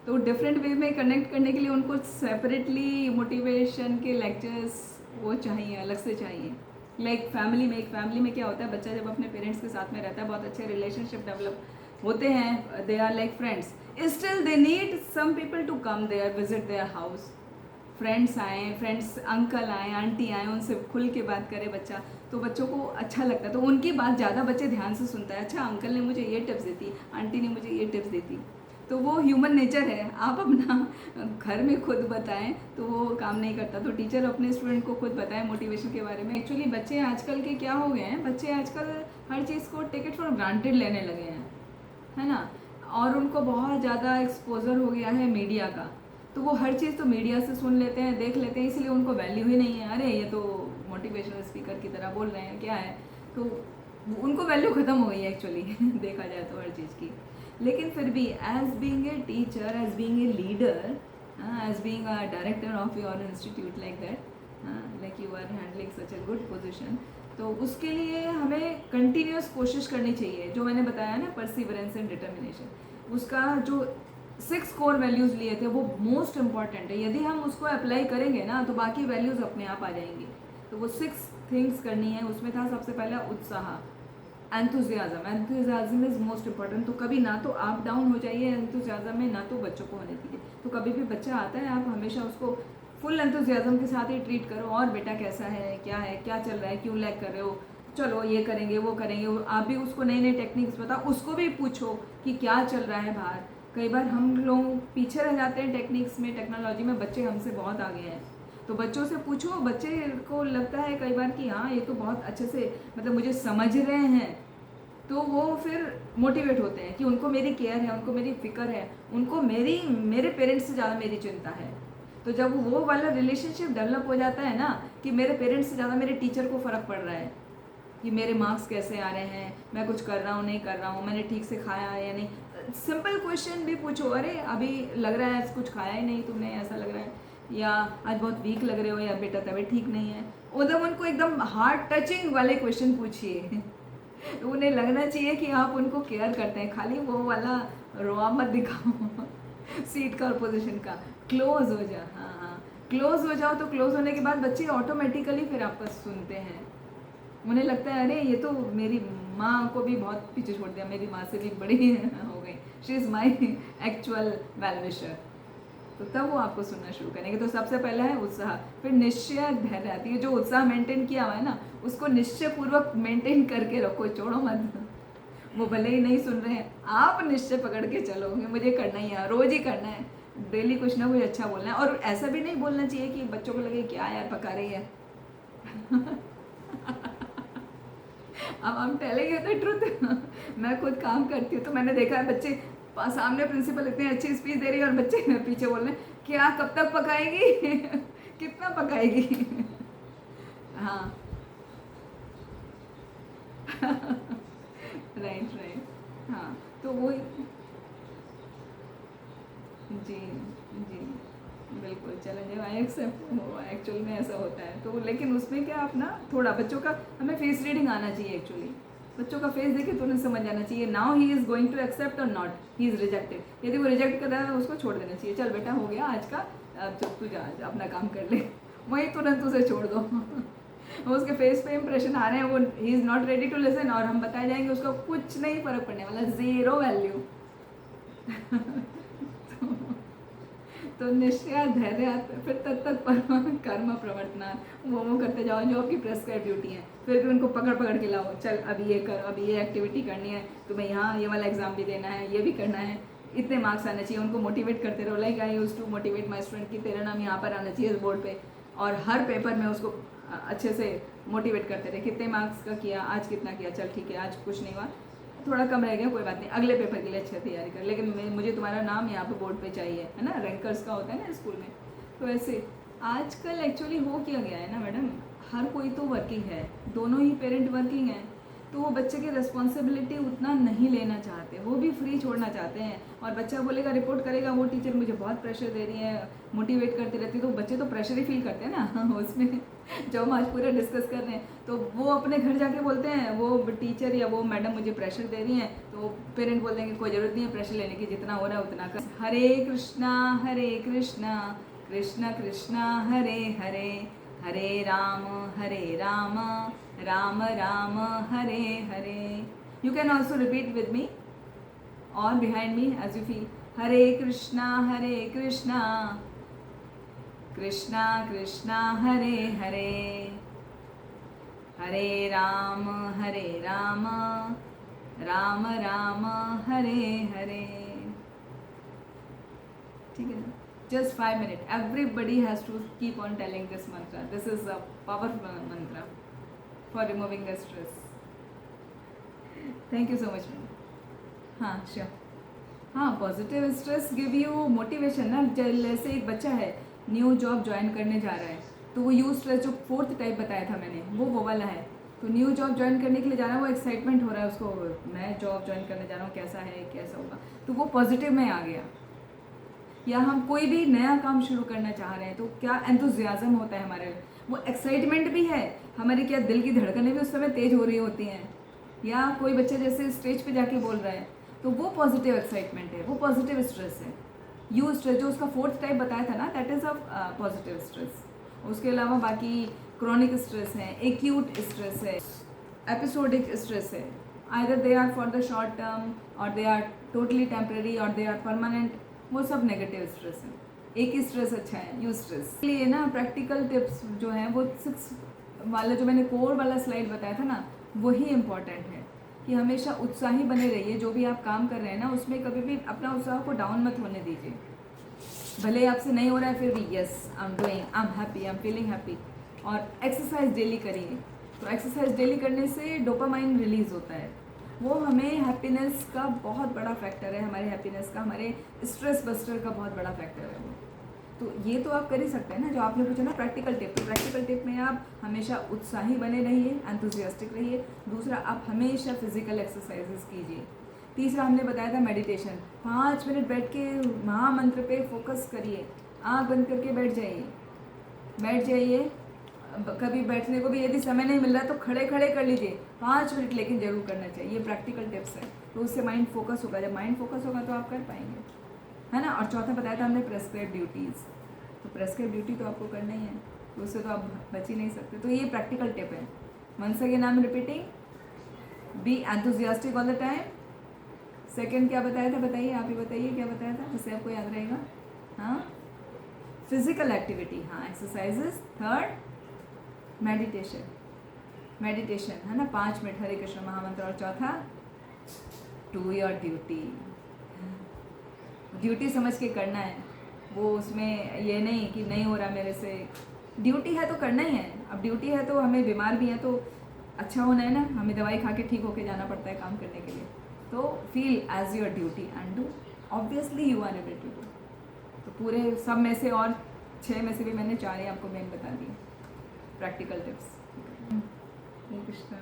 [SPEAKER 1] तो डिफरेंट वे में कनेक्ट करने के लिए उनको सेपरेटली मोटिवेशन के लेक्चर्स वो चाहिए, अलग से चाहिए। लाइक एक फैमिली में क्या होता है, बच्चा जब अपने पेरेंट्स के साथ में रहता है, बहुत अच्छे रिलेशनशिप डेवलप होते हैं, they are like friends, still they need some people to come there, visit their house. Friends आएँ, फ्रेंड्स अंकल आएँ, आंटी आएँ, उनसे खुल के बात करे बच्चा, तो बच्चों को अच्छा लगता है, तो उनकी बात ज़्यादा बच्चे ध्यान से सुनता है। अच्छा अंकल ने मुझे ये टिप्स दी थी, आंटी ने मुझे ये टिप्स दी थी। तो वो ह्यूमन नेचर है, आप अपना घर में खुद बताएं तो वो काम नहीं करता। तो टीचर अपने स्टूडेंट को खुद बताएं मोटिवेशन के बारे में। एक्चुअली बच्चे आजकल के क्या हो गए हैं, बच्चे आजकल हर चीज़ को टेक इट फॉर ग्रांटेड लेने लगे हैं, है ना, और उनको बहुत ज़्यादा एक्सपोजर हो गया है मीडिया का, तो वो हर चीज़ तो मीडिया से सुन लेते हैं, देख लेते हैं, इसलिए उनको वैल्यू ही नहीं है। अरे ये तो मोटिवेशनल स्पीकर की तरह बोल रहे हैं, क्या है, तो उनको वैल्यू ख़त्म हो गई है एक्चुअली देखा जाए तो हर चीज़ की। लेकिन फिर भी as being a teacher, as being a leader, as being a director of your institute like that, like you are handling such a good position, तो उसके लिए हमें कंटिन्यूस कोशिश करनी चाहिए। जो मैंने बताया ना, परसिवरेंस एंड डिटर्मिनेशन, उसका जो 6 कोर वैल्यूज़ लिए थे वो मोस्ट इम्पॉर्टेंट है। यदि हम उसको अप्लाई करेंगे ना तो बाकी वैल्यूज़ अपने आप आ जाएंगी। तो वो 6 थिंग्स करनी है। उसमें था सबसे पहला उत्साह, एंथुजियाज्म इज़ मोस्ट इम्पॉर्टेंट। तो कभी ना तो आप डाउन हो जाइए एंथुजियाज्म में, ना तो बच्चों को होने दीजिए। तो कभी भी बच्चा आता है, आप हमेशा उसको फुल एंथुजियाज्म के साथ ही ट्रीट करो। और बेटा कैसा है, क्या चल रहा है, क्यों लैग कर रहे हो, चलो ये करेंगे वो करेंगे। आप भी उसको नई नई टेक्निक्स बताओ, उसको भी पूछो कि क्या चल रहा है बाहर। कई बार हम लोग पीछे रह जाते हैं टेक्निक्स में, टेक्नोलॉजी में, बच्चे हमसे बहुत आगे हैं। तो बच्चों से पूछो, बच्चे को लगता है कई बार कि हाँ ये तो बहुत अच्छे से मतलब मुझे समझ रहे हैं, तो वो फिर मोटिवेट होते हैं कि उनको मेरी केयर है, उनको मेरी फिक्र है, उनको मेरे पेरेंट्स से ज़्यादा मेरी चिंता है। तो जब वो वाला रिलेशनशिप डेवलप हो जाता है ना कि मेरे पेरेंट्स से ज़्यादा मेरे टीचर को फ़र्क पड़ रहा है कि मेरे मार्क्स कैसे आ रहे हैं, मैं कुछ कर रहा हूँ नहीं कर रहा हूँ, मैंने ठीक से खाया है या नहीं। सिंपल क्वेश्चन भी पूछो, अरे अभी लग रहा है कुछ खाया ही नहीं तुमने, ऐसा लग रहा है, या आज बहुत वीक लग रहे हो, या बेटा तबीयत ठीक नहीं है। उधर उनको एकदम हार्ट टचिंग वाले क्वेश्चन पूछिए उन्हें लगना चाहिए कि आप उनको केयर करते हैं। खाली वो वाला रोआ मत दिखाओ सीट का और पोजीशन का। क्लोज हो जाओ, हाँ, क्लोज हो जाओ। तो क्लोज होने के बाद बच्चे ऑटोमेटिकली फिर आपका सुनते हैं। उन्हें लगता है अरे ये तो मेरी माँ को भी बहुत पीछे छोड़ दिया, मेरी माँ से भी बड़ी हो गई, she is my actual well wisher. तो तब वो आपको सुनना शुरू करेंगे। तो सबसे पहला है उत्साह, फिर निश्चय धैर्य आती है। जो उत्साह मेंटेन किया हुआ है ना, उसको निश्चय पूर्वक मेंटेन करके रखो, छोड़ो मत। वो भले ही नहीं सुन रहे हैं, आप निश्चय पकड़ के चलोगे, मुझे करना ही है, रोज़ ही करना है, डेली कुछ ना कुछ अच्छा बोलना है। और ऐसा भी नहीं बोलना चाहिए कि बच्चों को लगे क्या यार पका रही है अब हम टेलिंग द ट्रुथ मैं खुद काम करती हूँ, तो मैंने देखा है बच्चे सामने प्रिंसिपल इतनी अच्छी स्पीच दे रही है और बच्चे पीछे बोल रहे हैं क्या कब तक पकाएगी कितना पकाएगी हाँ राइट, हाँ, तो वो जी बिल्कुल चैलेंज आई एक्सेप्ट, एक्चुअल में ऐसा होता है। तो लेकिन उसमें क्या अपना थोड़ा बच्चों का हमें फेस रीडिंग आना चाहिए। एक्चुअली बच्चों का फेस देखे तो उन्हें समझ आना चाहिए, now he is going to accept और नॉट, ही इज़ रिजेक्टेड। यदि वो रिजेक्ट कर रहा है उसको छोड़ देना चाहिए, चल बेटा हो गया आज का, अब जब तू जा अपना काम कर ले, वहीं तुरंत उसे छोड़ दो वो उसके फेस पे इंप्रेशन आ रहे हैं, वो he is not ready to listen, और हम बताए जाएंगे उसको कुछ नहीं फ़र्क पड़ने वाला, ज़ीरो वैल्यू तो निश्चय धैर्य, फिर तत्त कर्म प्रवर्तना, वो करते जाओ जो आपकी प्रेस्क्राइब ड्यूटी है। फिर भी उनको पकड़ पकड़ के लाओ, चल अभी ये कर, अभी ये एक्टिविटी करनी है, तुम्हें यहाँ ये वाला एग्ज़ाम भी देना है, ये भी करना है, इतने मार्क्स आने चाहिए। उनको मोटिवेट करते रहो, like I used to motivate my student कि तेरा नाम यहाँ पर आना चाहिए इस बोर्ड पे, और हर पेपर में उसको अच्छे से मोटिवेट करते रहे, कितने मार्क्स का किया, आज कितना किया, चल ठीक है आज कुछ नहीं हुआ, थोड़ा कम रह गया कोई बात नहीं, अगले पेपर के लिए अच्छी तैयारी कर, लेकिन मुझे तुम्हारा नाम यहाँ पे बोर्ड पे चाहिए, है ना, रैंकर्स का होता है ना स्कूल में। तो ऐसे आजकल एक्चुअली हो किया गया है ना मैडम, हर कोई तो वर्किंग है, दोनों ही पेरेंट वर्किंग हैं, तो वो बच्चे की रिस्पॉन्सिबिलिटी उतना नहीं लेना चाहते, वो भी फ्री छोड़ना चाहते हैं। और बच्चा बोलेगा, रिपोर्ट करेगा, वो टीचर मुझे बहुत प्रेशर दे रही है, मोटिवेट करती रहती है, तो बच्चे तो प्रेशर ही फील करते हैं ना उसमें जो हम आज पूरा डिस्कस कर रहे हैं, तो वो अपने घर जाके बोलते हैं वो टीचर या वो मैडम मुझे प्रेशर दे रही हैं, तो पेरेंट बोल देंगे कोई ज़रूरत नहीं है प्रेशर लेने की, जितना हो रहा है उतना कर। Hare Krishna Krishna Krishna Hare Hare, Hare Ram Ram Ram Hare Hare. You can also repeat with me और behind me as you feel. Hare Krishna Krishna Krishna Hare Hare, Hare Ram Ram Ram Hare Hare. ठीक है ना? Just 5 minutes. Everybody has to keep on telling this mantra. This is a powerful mantra for removing the stress. Thank you so much, ma'am. हाँ sure. हाँ, positive stress give you motivation ना। जैसे एक बच्चा है न्यू जॉब ज्वाइन करने जा रहा है, तो वो यू स्ट्रेस जो 4th टाइप बताया था मैंने, वो वाला है। तो न्यू जॉब ज्वाइन करने के लिए जा रहा है, वो एक्साइटमेंट हो रहा है उसको, मैं जॉब ज्वाइन करने जा रहा हूँ, कैसा है कैसा होगा, तो वो पॉजिटिव में आ गया। या हम कोई भी नया काम शुरू करना चाह रहे हैं तो क्या एंथुजियाज्म होता है हमारे, वो एक्साइटमेंट भी है हमारी, क्या दिल की धड़कनें भी उस समय तेज हो रही होती हैं। या कोई बच्चा जैसे स्टेज पे जाके बोल रहा है, तो वो पॉजिटिव एक्साइटमेंट है, वो पॉजिटिव स्ट्रेस है। यू स्ट्रेस जो उसका 4th टाइप बताया था ना, that is a positive stress. उसके अलावा बाकी क्रॉनिक स्ट्रेस है, एक्यूट स्ट्रेस है, एपिसोडिक स्ट्रेस है। Either they are for the short term और दे आर टोटली टेम्परेरी और दे आर परमानेंट, वो सब नेगेटिव स्ट्रेस है। एक ही स्ट्रेस अच्छा है, यू स्ट्रेस। इसलिए ना प्रैक्टिकल टिप्स जो हैं वो 6 वाला जो मैंने कोर वाला स्लाइड बताया था ना, वही इम्पॉर्टेंट है कि हमेशा उत्साही बने रहिए। जो भी आप काम कर रहे हैं ना, उसमें कभी भी अपना उत्साह को डाउन मत होने दीजिए। भले आपसे नहीं हो रहा है फिर भी yes I am doing, I am happy, I am feeling happy. और एक्सरसाइज डेली करिए। तो एक्सरसाइज डेली करने से डोपामाइन रिलीज होता है, वो हमें हैप्पीनेस का बहुत बड़ा फैक्टर है, हमारे हैप्पीनेस का, हमारे स्ट्रेस बस्टर का बहुत बड़ा फैक्टर है वो। तो ये तो आप कर ही सकते हैं ना, जो आपने पूछा ना प्रैक्टिकल टिप। तो प्रैक्टिकल टिप में आप हमेशा उत्साही बने रहिए, एंथुजियास्टिक रहिए। दूसरा, आप हमेशा फिजिकल एक्सरसाइजेस कीजिए। तीसरा हमने बताया था मेडिटेशन। 5 मिनट बैठ के महामंत्र पे फोकस करिए, आँख बंद करके बैठ जाइए। कभी बैठने को भी यदि समय नहीं मिल रहा है तो खड़े कर लीजिए, 5 मिनट लेकिन जरूर करना चाहिए। ये प्रैक्टिकल टिप्स है, तो उससे माइंड फोकस होगा। जब माइंड फोकस होगा तो आप कर पाएंगे, है ना। और चौथा बताया था हमने प्रेस्क्राइब ड्यूटीज़। तो प्रेस्क्राइब ड्यूटी तो आपको करना ही है, तो उससे तो आप बच ही नहीं सकते। तो ये प्रैक्टिकल टिप है। Once again I am repeating, be enthusiastic all the time. Second क्या बताया था, बताइए, आप ही बताइए क्या बताया था जिससे आपको याद रहेगा। हाँ, फिजिकल एक्टिविटी, हाँ एक्सरसाइजेस। थर्ड मेडिटेशन है ना, 5 मिनट हरे कृष्ण महामंत्र। और चौथा डू योर ड्यूटी समझ के करना है। वो उसमें ये नहीं कि नहीं हो रहा मेरे से, ड्यूटी है तो करना ही है। अब ड्यूटी है तो हमें बीमार भी है तो अच्छा होना है ना, हमें दवाई खा के ठीक होके जाना पड़ता है काम करने के लिए। तो feel as your duty and do, obviously you are able to do. तो पूरे सब में से और 6 में से भी मैंने 4 ही आपको मेन बता दिए प्रैक्टिकल टिप्स। कृष्णा।